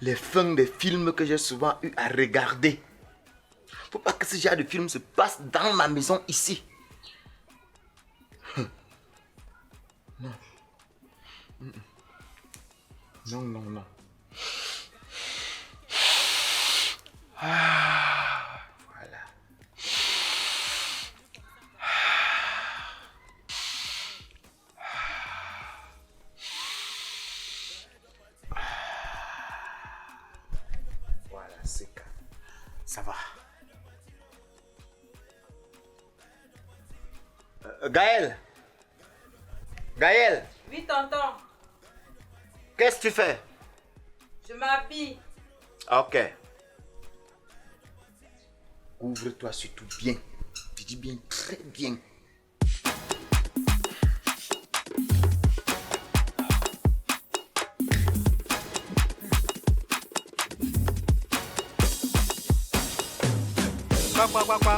les fins des films que j'ai souvent eu à regarder. Faut pas que ce genre de film se passe dans ma maison ici. Non. Non, non, non. Ah, voilà. Voilà, c'est calme. Ça va. Gaël! Gaël! Oui, tonton. Qu'est-ce que tu fais? Je m'habille. Ok. Ouvre-toi surtout bien. Je dis bien, très bien.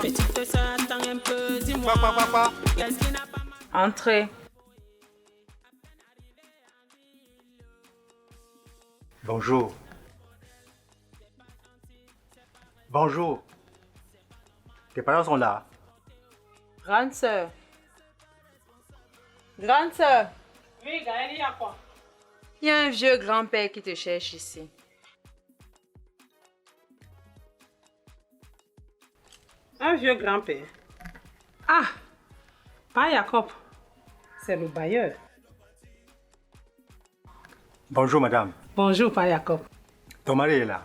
Petite sœur, attends un peu, dis-moi. Qu'est-ce qui n'a pas marché? Entrez. Bonjour. Bonjour. Tes parents sont là. Grande sœur. Grande sœur. Oui, Gaël, il y a quoi? Il y a un vieux grand-père qui te cherche ici. Un vieux grand-père. Ah, pas Jacob. C'est le bailleur. Bonjour, madame. Bonjour, pas Jacob. Ton mari est là.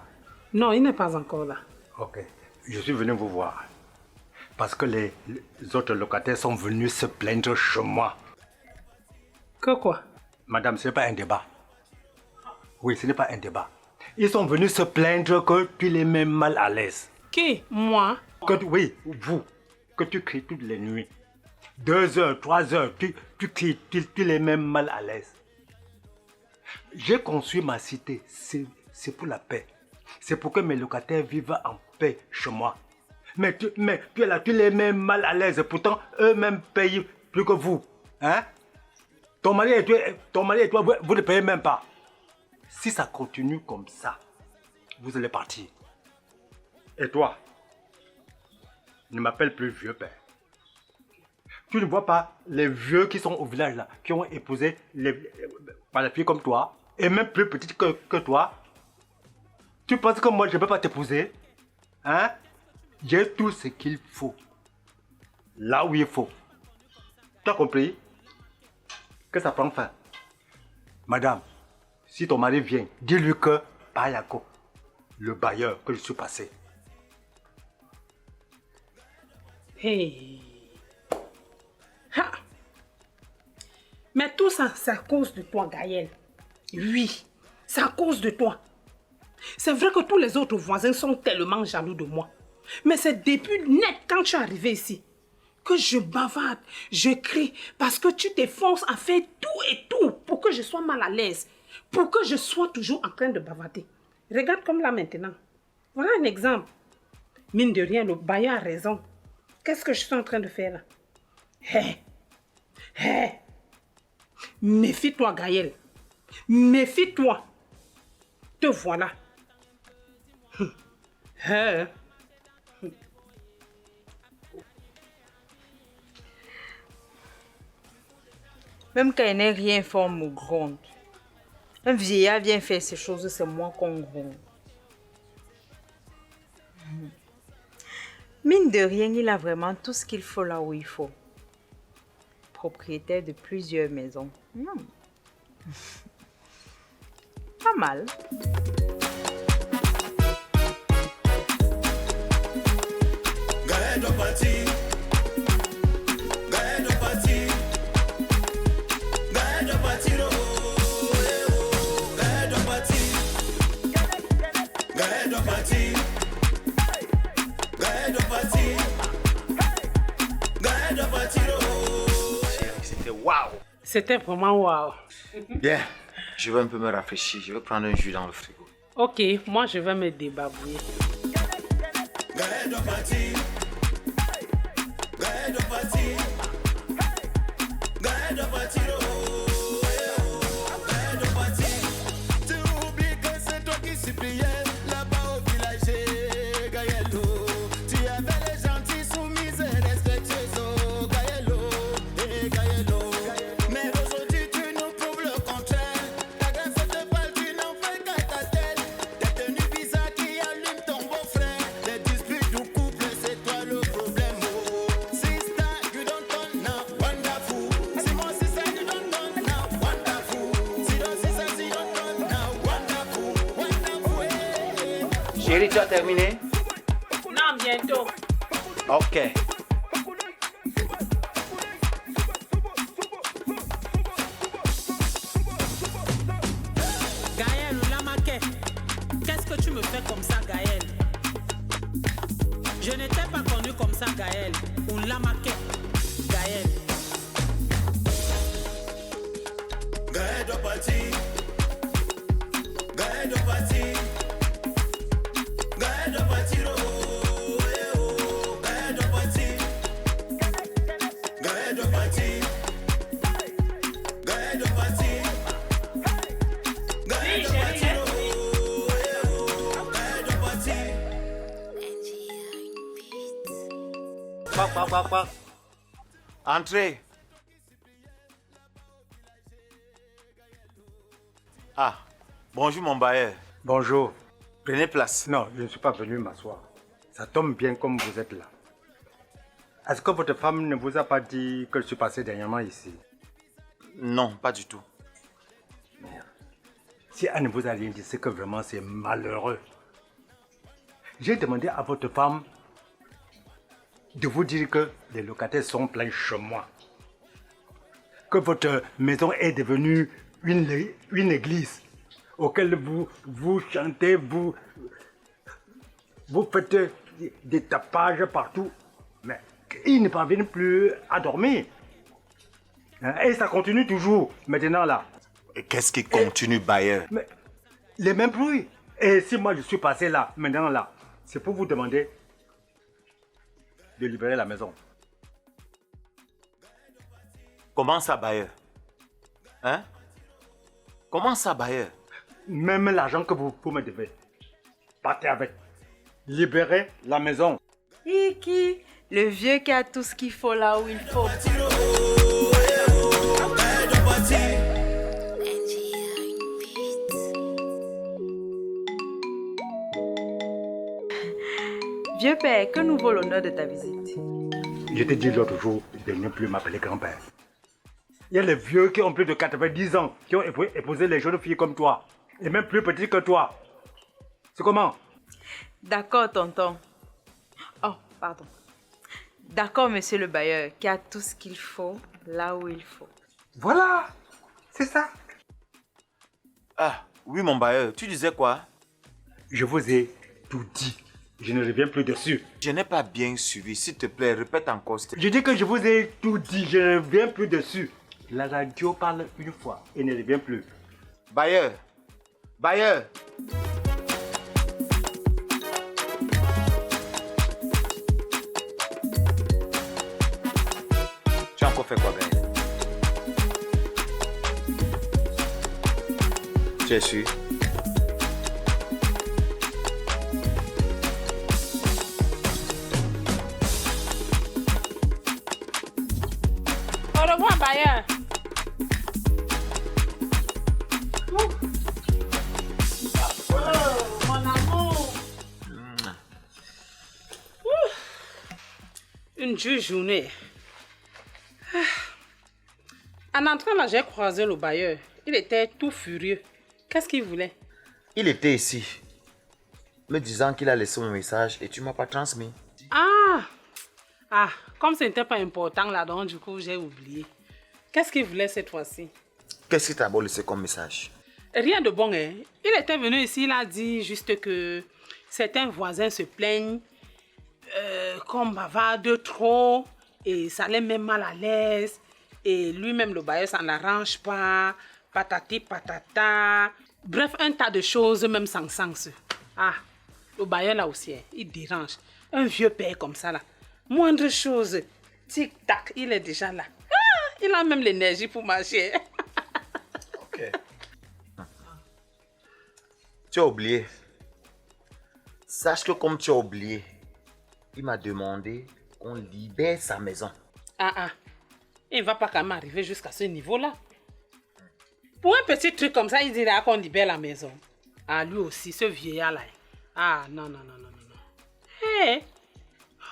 Non, il n'est pas encore là. Ok. Je suis venu vous voir. Parce que les autres locataires sont venus se plaindre chez moi. Que quoi? Madame, ce n'est pas un débat. Oui, ce n'est pas un débat. Ils sont venus se plaindre que tu les mets mal à l'aise. Qui? Moi? Oui, vous. Que tu cries toutes les nuits. 2 heures, 3 heures, tu cries, tu les mets mal à l'aise. J'ai construit ma cité, c'est pour la paix. C'est pour que mes locataires vivent en paix chez moi. Mais tu es là, tu les mets mal à l'aise. Pourtant, eux-mêmes payent plus que vous. Hein? Ton mari et toi, vous ne payez même pas. Si ça continue comme ça, vous allez partir. Et toi, ne m'appelle plus vieux père. Tu ne vois pas les vieux qui sont au village là, qui ont épousé par les filles comme toi, et même plus petites que toi. Tu penses que moi je ne peux pas t'épouser? Hein? J'ai tout ce qu'il faut. Là où il faut. Tu as compris? Que ça prend fin. Madame, si ton mari vient, dis-lui que Payako, le bailleur que je suis passé. Hey. Ha. Mais tout ça, c'est à cause de toi, Gaël. Oui, c'est à cause de toi. C'est vrai que tous les autres voisins sont tellement jaloux de moi. Mais c'est depuis net, quand tu es arrivé ici, que je bavarde, je crie, parce que tu t'efforces à faire tout et tout pour que je sois mal à l'aise, pour que je sois toujours en train de bavarder. Regarde comme là maintenant. Voilà un exemple. Mine de rien, le bailleur a raison. Qu'est-ce que je suis en train de faire là? Hé! Hé! Méfie-toi, Gaël. Méfie-toi. Te voilà. Hé! Même quand il n'est rien fait, on me gronde. Un vieillard vient faire ces choses, c'est moi qu'on gronde. Mine de rien, il a vraiment tout ce qu'il faut là où il faut. Propriétaire de plusieurs maisons. Pas mal. Gaël doit partir. Gaël doit partir. Gaël doit partir. Oh, eh, oh. Gaël doit partir. Gaël doit partir. Gaël doit partir. Gaël doit partir. Oh. C'était waouh. C'était vraiment waouh. Bien, je vais un peu me rafraîchir. Je vais prendre un jus dans le frigo. Ok, moi je vais me débarbouiller. Gaël doit partir. Gaël doit partir. Gaël doit partir. Oh, eh, oh. Gaël doit partir. Tu oublies que c'est toi qui suppliais là-bas au village. Gaël, oh. Tu avais les gentils soumises et respectueuses. Oh, Gaël, oh. Eh, Gaël, oh. Mais aujourd'hui tu nous prouves le contraire. Ta grâce te parle, tu n'en fais qu'à ta tête. Tes tenues bizarres qui allument ton beau-frère. Les disputes du couple, c'est toi le problème. Oh, sister, you don't turn now, wonderful. Si mon sister, you don't turn now, wonderful. Si ton sister, you don't turn now, wonderful, wonderful. Eh. Chérie, tu as terminé? Non, bientôt. Ok. Gaël ou Lamaké, qu'est-ce que tu me fais comme ça, Gaël? Je n'étais pas connu comme ça, Gaël. Ou Lamaké, Gaël. Gaël doit partir. Gaël doit partir. Gaël doit partir. Oh, eh, oh. Gaël doit partir. Gaël doit partir. Gaël doit partir. Gaël doit partir. Oh, eh, oh. Gaël doit partir. Quoi. Entrez. Ah, bonjour mon bailleur. Bonjour. Prenez place. Non, je ne suis pas venu m'asseoir. Ça tombe bien comme vous êtes là. Est-ce que votre femme ne vous a pas dit que je suis passé dernièrement ici? Non, pas du tout. Merde. Si elle ne vous a rien dit, c'est que vraiment c'est malheureux. J'ai demandé à votre femme de vous dire que les locataires sont pleins chez moi. Que votre maison est devenue une église auquel vous chantez, vous faites des tapages partout. Mais ils ne parviennent plus à dormir. Et ça continue toujours, maintenant là. Et qu'est-ce qui continue, bailleur? Mais les mêmes bruits. Et si moi je suis passé là, maintenant là, c'est pour vous demander de libérer la maison. Comment ça, bailleur? Hein? Comment ça, bailleur? Même l'argent que vous me devez, partez avec. Libérez la maison. Iki, le vieux qui a tout ce qu'il faut là où il faut. Vieux père, que nous vaut l'honneur de ta visite? Je t'ai dit l'autre jour de ne plus m'appeler grand-père. Il y a les vieux qui ont plus de 90 ans, qui ont épousé les jeunes filles comme toi, et même plus petites que toi. C'est comment? D'accord, tonton. Oh, pardon. D'accord, monsieur le bailleur, qui a tout ce qu'il faut là où il faut. Voilà, c'est ça. Ah, oui, mon bailleur, tu disais quoi? Je vous ai tout dit. Je ne reviens plus dessus. Je n'ai pas bien suivi. S'il te plaît, répète encore. Je dis que je vous ai tout dit. Je ne reviens plus dessus. La radio parle une fois et ne revient plus. Bailleur. Bailleur. Tu as encore fait quoi, bailleur? Tu es sûr? Au revoir, bailleur. Mon amour. Une dure journée. En entrant là, j'ai croisé le bailleur. Il était tout furieux. Qu'est-ce qu'il voulait? Il était ici, me disant qu'il a laissé mon message et tu m'as pas transmis. Ah, comme ce n'était pas important là, donc du coup, j'ai oublié. Qu'est-ce qu'il voulait cette fois-ci? Qu'est-ce qu'il t'a beau laissé comme message? Rien de bon, hein. Il était venu ici, il a dit juste que certains voisins se plaignent qu'on bavarde trop et ça les met mal à l'aise. Et lui-même, le bailleur, ça ne l'arrange pas. Patati patata. Bref, un tas de choses, même sans sens. Ah, le bailleur là aussi, hein, il dérange. Un vieux père comme ça là. Moindre chose, tic-tac, il est déjà là. Ah, il a même l'énergie pour marcher. Ok. Tu as oublié. Sache que comme tu as oublié, il m'a demandé qu'on libère sa maison. Ah, il ne va pas quand même arriver jusqu'à ce niveau-là. Pour un petit truc comme ça, il dira qu'on libère la maison. Ah, lui aussi, ce vieillard-là. Ah, non. Hé!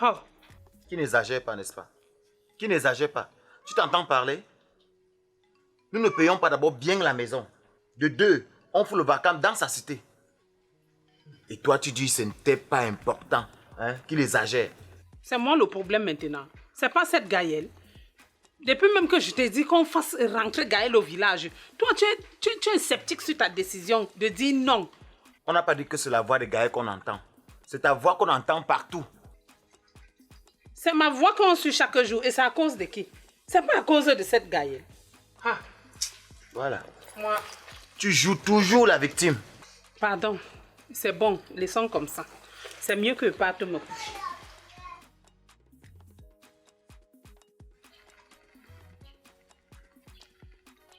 Oh! Qui n'exagère pas, n'est-ce pas? Qui n'exagère pas. Tu t'entends parler? Nous ne payons pas d'abord bien la maison. De deux, on fout le vacarme dans sa cité. Et toi, tu dis que ce n'était pas important, hein? Qu'il exagère. C'est moi le problème maintenant. C'est pas cette Gaëlle. Depuis même que je t'ai dit qu'on fasse rentrer Gaëlle au village, toi, tu es sceptique sur ta décision de dire non. On n'a pas dit que c'est la voix de Gaëlle qu'on entend. C'est ta voix qu'on entend partout. C'est ma voix qu'on suit chaque jour et c'est à cause de qui? C'est pas à cause de cette Gaëlle. Ah. Voilà. Moi. Tu joues toujours la victime. Pardon. C'est bon, laissons comme ça. C'est mieux que pas te me coucher.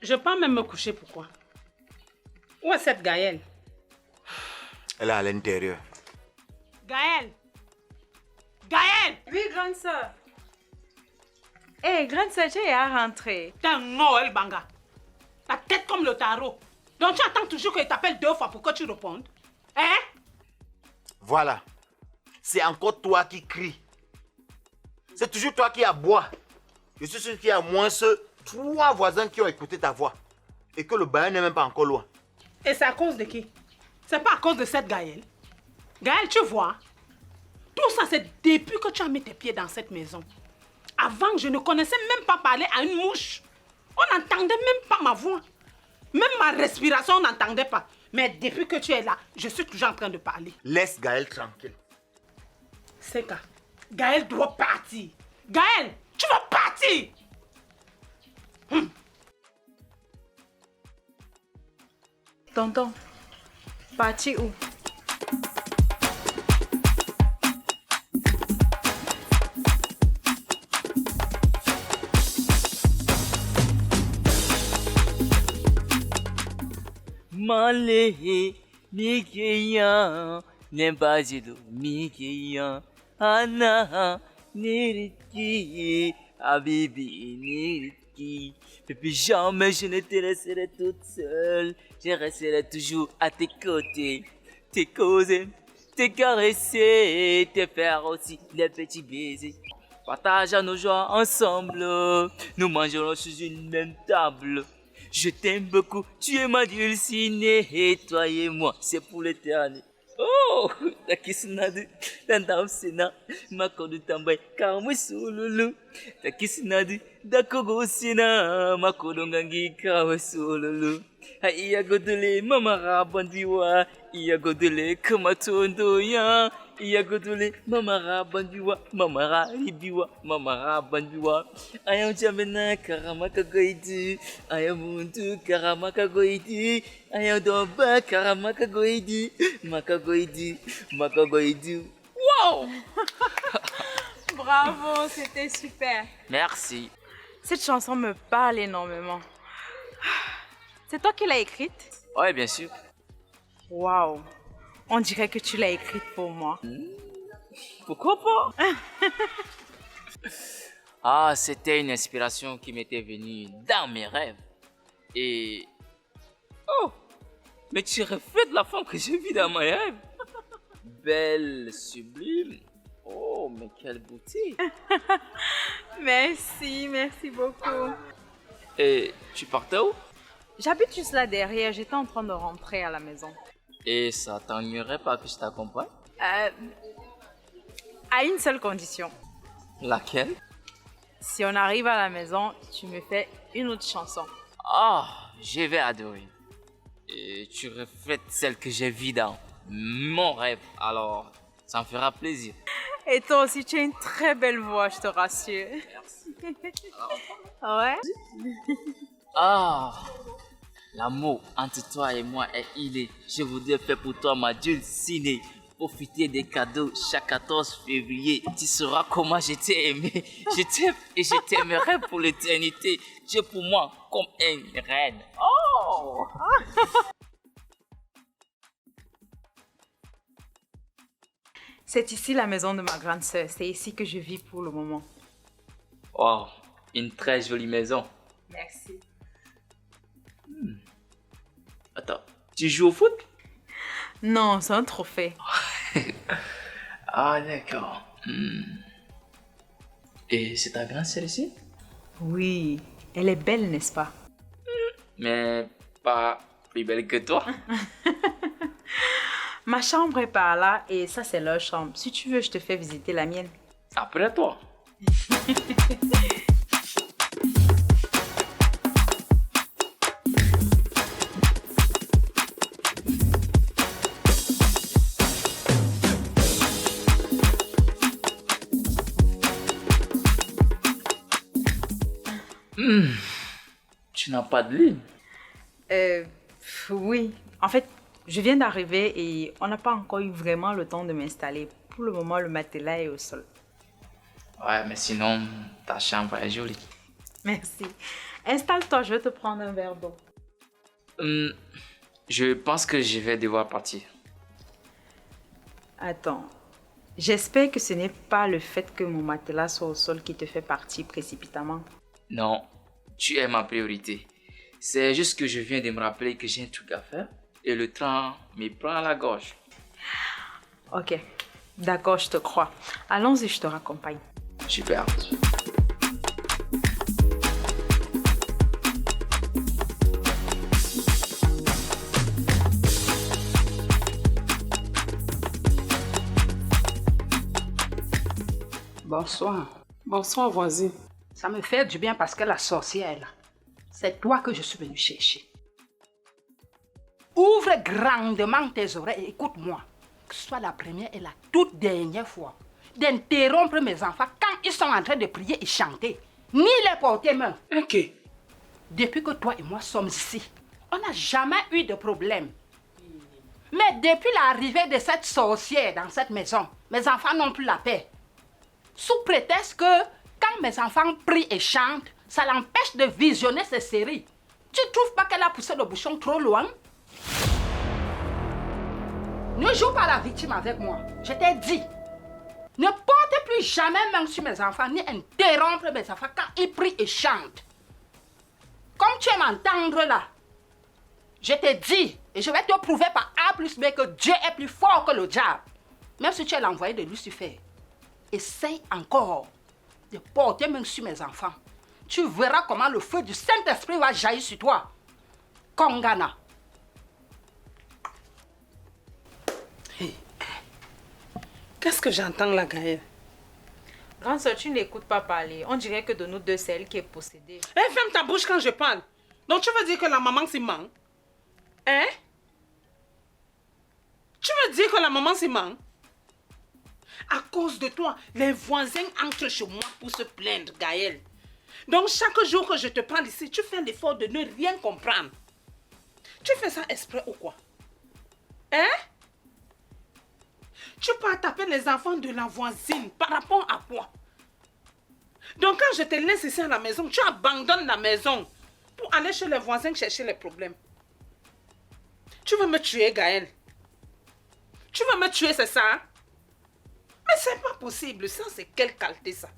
Je peux même me coucher, pourquoi? Où est cette Gaëlle? Elle est à l'intérieur. Gaëlle! Gaëlle! Oui, grande sœur. Hé, grande sœur, tu es à rentrer. T'es un Noël Banga. La tête comme le tarot. Donc tu attends toujours qu'il t'appelle 2 fois pour que tu répondes. Hein? Voilà. C'est encore toi qui crie. C'est toujours toi qui aboie. Je suis sûr qu'il y a au moins 3 voisins qui ont écouté ta voix. Et que le bain n'est même pas encore loin. Et c'est à cause de qui? C'est pas à cause de cette Gaëlle. Gaëlle, tu vois, tout ça c'est depuis que tu as mis tes pieds dans cette maison. Avant, je ne connaissais même pas parler à une mouche. On n'entendait même pas ma voix. Même ma respiration, on n'entendait pas. Mais depuis que tu es là, je suis toujours en train de parler. Laisse Gaël tranquille. C'est ça. Gaël doit partir. Gaël, tu vas partir. Tonton, parti où? Male, Mikeya, Nembazido, Mikeya, Anna, Niriki, Habibi, Niriki. Depuis jamais je ne te laisserai toute seule, je resterai toujours à tes côtés, te causer, te caresser, te faire aussi les petits baisers. Partageons nos joies ensemble, nous mangerons sur une même table. Je t'aime beaucoup, tu es ma dulcinée, et toi et moi, c'est pour l'éternité. Oh, Takisunadu, Tandamsena, Makodu Tambay, Kamusululu, Takisunadu, Dakogosina, Makodongangi, Kamusululu. Iya godele, Mamara Bandiwa, Iya godele, Kamatondo ya. Iya godole, Mamara Bandiwa, Mamara Ribiwa, Mamara Bandiwa. Ayam Jamena, Karamaka Goidi, Ayam Muntu, Karamaka Goidi, Ayam Domba, Karamaka Goidi, Makagoidi, Makagoidi. Wow! Bravo, c'était super. Merci. Cette chanson me parle énormément. C'est toi qui l'as écrite? Ouais, bien sûr. Waouh! On dirait que tu l'as écrite pour moi. Pourquoi pas? Ah, c'était une inspiration qui m'était venue dans mes rêves. Et... Oh! Mais tu reflètes la femme que j'ai vue dans mes rêves. Belle, sublime. Oh, mais quelle beauté. Merci, merci beaucoup. Et tu partais où? J'habite juste là derrière, j'étais en train de rentrer à la maison. Et ça t'ennuierait pas que je t'accompagne? À une seule condition. Laquelle? Si on arrive à la maison, tu me fais une autre chanson. Ah, je vais adorer. Et tu reflètes celle que j'ai vue dans mon rêve, alors ça me fera plaisir. Et toi aussi, tu as une très belle voix, je te rassure. Merci. Ouais? Ah, l'amour entre toi et moi est inné. Je voudrais faire pour toi ma dulcinée. Profiter des cadeaux chaque 14 février. Tu sauras comment je t'ai aimé. Je t'aime et je t'aimerai pour l'éternité. Tu es pour moi comme une reine. Oh! C'est ici la maison de ma grande sœur. C'est ici que je vis pour le moment. Oh, une très jolie maison. Merci. Attends, tu joues au foot? Non, c'est un trophée. Ah, d'accord. Et c'est ta grande sœur ici? Oui, elle est belle, n'est-ce pas? Mais pas plus belle que toi. Ma chambre est par là et ça, c'est leur chambre. Si tu veux, je te fais visiter la mienne. Après toi. Tu n'as pas de lit? Oui. En fait, je viens d'arriver et on n'a pas encore eu vraiment le temps de m'installer. Pour le moment, le matelas est au sol. Ouais, mais sinon, ta chambre est jolie. Merci. Installe-toi, je vais te prendre un verre d'eau. Je pense que je vais devoir partir. Attends. J'espère que ce n'est pas le fait que mon matelas soit au sol qui te fait partir précipitamment. Non, tu es ma priorité. C'est juste que je viens de me rappeler que j'ai un truc à faire et le train me prend à la gorge. Ok, d'accord, je te crois. Allons-y, je te raccompagne. Super. Bonsoir. Bonsoir, voisine. Ça me fait du bien parce que la sorcière est là. C'est toi que je suis venue chercher. Ouvre grandement tes oreilles et écoute-moi. Que ce soit la première et la toute dernière fois d'interrompre mes enfants quand ils sont en train de prier et chanter, ni les porter main. Ok. Depuis que toi et moi sommes ici, on n'a jamais eu de problème. Mais depuis l'arrivée de cette sorcière dans cette maison, mes enfants n'ont plus la paix. Sous prétexte que quand mes enfants prient et chantent, ça l'empêche de visionner ces séries. Tu ne trouves pas qu'elle a poussé le bouchon trop loin? Ne joue pas la victime avec moi. Je t'ai dit. Ne porte plus jamais main sur mes enfants, ni interrompre mes enfants quand ils prient et chantent. Comme tu aimes m'entendre là, je t'ai dit, et je vais te prouver par A plus B que Dieu est plus fort que le diable. Même si tu es l'envoyé de Lucifer. Essaye encore de porter main sur mes enfants. Tu verras comment le feu du Saint-Esprit va jaillir sur toi. Kongana. Qu'est-ce que j'entends là, Gaëlle? Grande sœur, tu n'écoutes pas parler. On dirait que de nous deux, c'est elle qui est possédée. Ferme ta bouche quand je parle. Donc tu veux dire que la maman s'y ment? Hein? Tu veux dire que la maman s'y ment? À cause de toi, les voisins entrent chez moi pour se plaindre, Gaëlle. Donc chaque jour que je te parle ici, tu fais l'effort de ne rien comprendre. Tu fais ça exprès ou quoi? Hein? Tu pars taper les enfants de la voisine par rapport à quoi? Donc quand je te laisse ici à la maison, tu abandonnes la maison pour aller chez les voisins chercher les problèmes. Tu veux me tuer, Gaëlle? Tu veux me tuer, c'est ça? Mais c'est pas possible, ça c'est quelle qualité ça?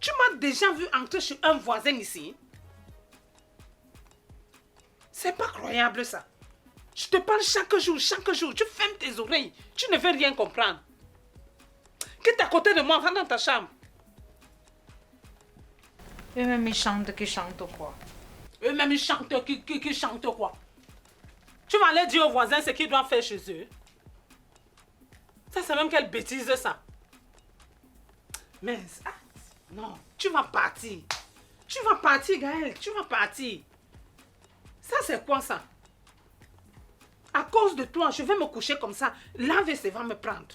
Tu m'as déjà vu entrer chez un voisin ici? C'est pas croyable ça. Je te parle chaque jour, tu fermes tes oreilles, tu ne veux rien comprendre. Quitte à côté de moi, va dans ta chambre. Eux-mêmes, ils chantent qui chantent quoi? Eux-mêmes, ils chantent qui chantent quoi? Tu vas aller dire aux voisins ce qu'ils doivent faire chez eux. Ça, c'est même quelle bêtise ça. Mais, non, tu vas partir. Tu vas partir, Gaëlle, tu vas partir. Ça, c'est quoi ça? À cause de toi, je vais me coucher comme ça. L'AVC va me prendre.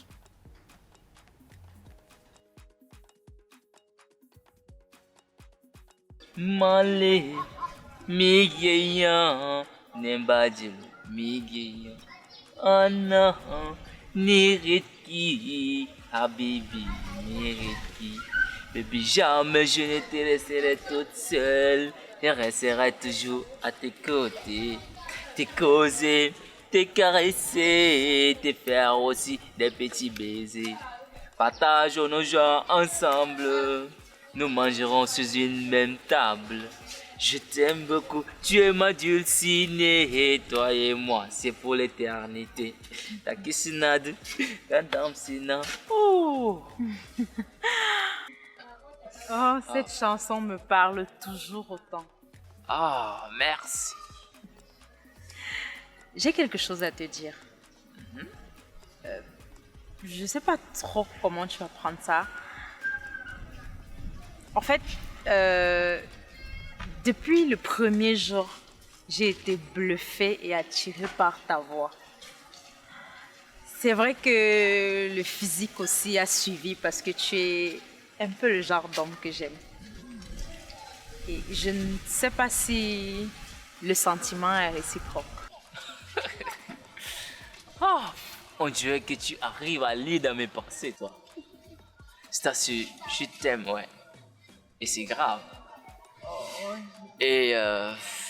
Male, migeya, nembadil, migeya, Anna, Niritki, Habibi, Niritki. Depuis jamais je ne te laisserai toute seule. Je resterai toujours à tes côtés. Te causer, te caresser, te faire aussi des petits baisers. Partageons nos joies ensemble. Nous mangerons sur une même table. Je t'aime beaucoup, tu es ma dulcinée. Toi et moi, c'est pour l'éternité. Ta kissinade, ta damsina. Oh! Oh, cette chanson me parle toujours autant. Ah, merci. J'ai quelque chose à te dire. Je sais pas trop comment tu vas prendre ça. En fait, depuis le premier jour, j'ai été bluffée et attirée par ta voix. C'est vrai que le physique aussi a suivi parce que tu es un peu le genre d'homme que j'aime. Et je ne sais pas si le sentiment est réciproque. Oh, on dirait que tu arrives à lire dans mes pensées, toi. C'est assez, je t'aime, ouais. Et c'est grave. Et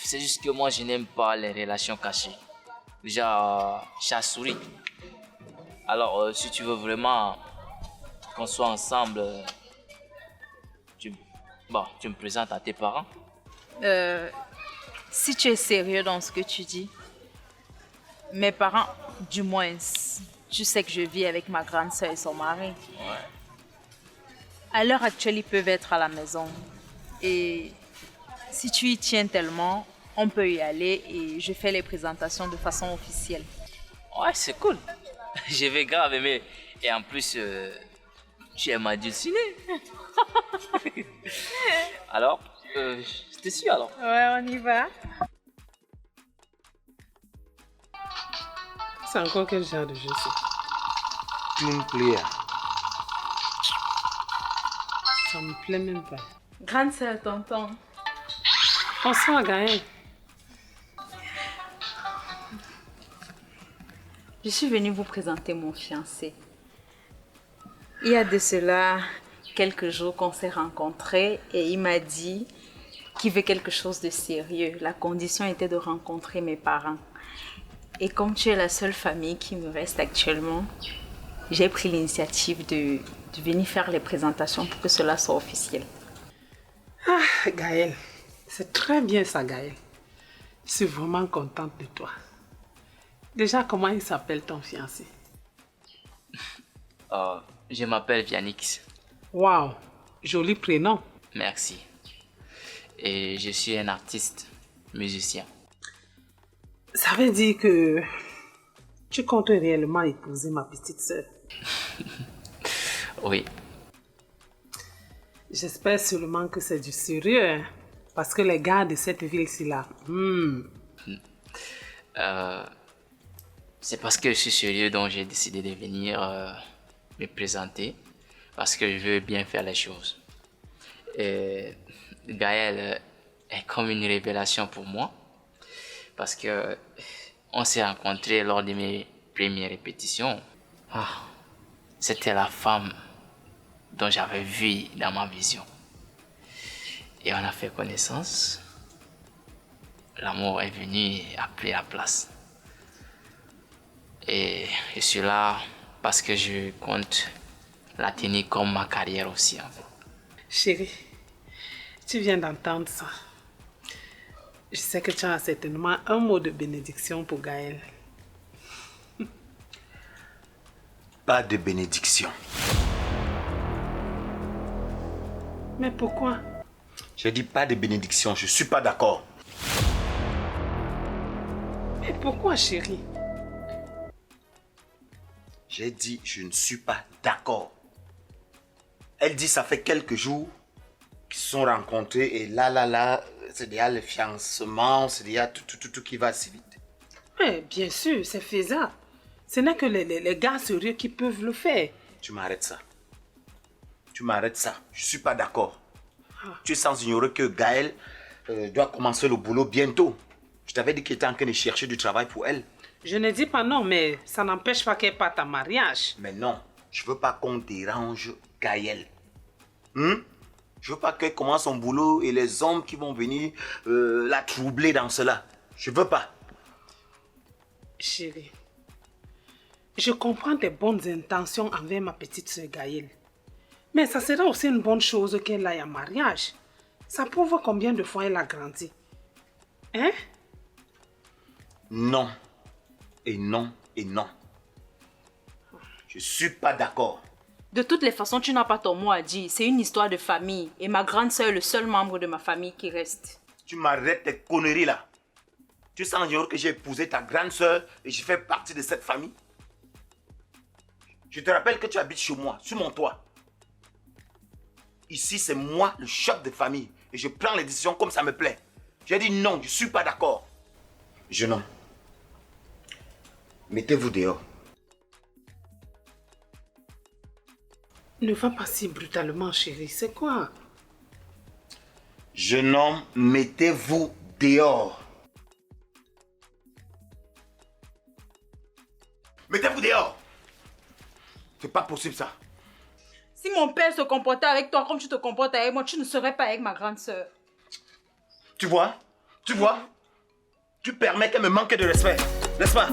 c'est juste que moi, je n'aime pas les relations cachées. Genre, chat-souris. Alors, si tu veux vraiment qu'on soit ensemble, tu me présentes à tes parents. Si tu es sérieux dans ce que tu dis, mes parents, du moins, tu sais que je vis avec ma grande sœur et son mari. Ouais. À l'heure actuelle, ils peuvent être à la maison. Et si tu y tiens tellement, on peut y aller et je fais les présentations de façon officielle. Ouais, c'est cool. Je vais grave aimer. Et en plus, tu es ma dulcinée. Alors, je te suis alors. Ouais, on y va. C'est encore quel genre de jeu ça? Team player. Ça me plaît même pas. Grande sœur, tonton. Bonsoir, Gaël. Je suis venue vous présenter mon fiancé. Il y a de cela quelques jours qu'on s'est rencontrés et il m'a dit qu'il veut quelque chose de sérieux. La condition était de rencontrer mes parents. Et comme tu es la seule famille qui me reste actuellement, j'ai pris l'initiative de venir faire les présentations pour que cela soit officiel. Ah, Gaël, c'est très bien ça, Gaël. Je suis vraiment contente de toi. Déjà, comment il s'appelle ton fiancé? Je m'appelle Viannix. Waouh, joli prénom. Merci. Et je suis un artiste, musicien. Ça veut dire que tu comptes réellement épouser ma petite sœur? Oui. J'espère seulement que c'est du sérieux, hein, parce que les gars de cette ville-ci là. C'est parce que je suis sérieux dont j'ai décidé de venir me présenter, parce que je veux bien faire les choses. Et Gaël est comme une révélation pour moi, parce que on s'est rencontrés lors de mes premières répétitions. C'était la femme dont j'avais vu dans ma vision. Et on a fait connaissance. L'amour est venu et a pris la place. Et je suis là parce que je compte la tenir comme ma carrière aussi, en fait. Chérie, tu viens d'entendre ça. Je sais que tu as certainement un mot de bénédiction pour Gaël. Pas de bénédiction. Mais pourquoi? J'ai dit pas de bénédiction, je suis pas d'accord. Mais pourquoi, chérie? J'ai dit je ne suis pas d'accord. Elle dit ça fait quelques jours qu'ils se sont rencontrés et là, c'est déjà le fiancement, c'est déjà tout qui va si vite. Oui, bien sûr, c'est faisable. Ce n'est que les gars sérieux qui peuvent le faire. Tu m'arrêtes ça. Tu m'arrêtes ça. Je suis pas d'accord. Tu es sans ignorer que Gaël doit commencer le boulot bientôt. Je t'avais dit qu'il était en train de chercher du travail pour elle. Je ne dis pas non, mais ça n'empêche pas qu'elle parte en mariage. Mais non, je veux pas qu'on dérange Gaël. Je veux pas qu'elle commence son boulot et les hommes qui vont venir la troubler dans cela. Je veux pas. Chérie, je comprends tes bonnes intentions envers ma petite soeur Gaël. Mais ça serait aussi une bonne chose qu'elle aille en mariage. Ça prouve combien de fois elle a grandi. Hein? Non. Et non, et non. Je suis pas d'accord. De toutes les façons, tu n'as pas ton mot à dire. C'est une histoire de famille. Et ma grande sœur est le seul membre de ma famille qui reste. Tu m'arrêtes tes conneries là. Tu sens ignorer que j'ai épousé ta grande sœur et je fais partie de cette famille. Je te rappelle que tu habites chez moi, sur mon toit. Ici, c'est moi le chef de famille et je prends les décisions comme ça me plaît. J'ai dit non, je suis pas d'accord. Jeune homme, mettez-vous dehors. Ne va pas si brutalement, chérie. C'est quoi? Jeune homme, mettez-vous dehors. Mettez-vous dehors. C'est pas possible ça. Si mon père se comportait avec toi comme tu te comportes avec moi, tu ne serais pas avec ma grande sœur. Tu vois? Tu permets qu'elle me manque de respect, n'est-ce pas?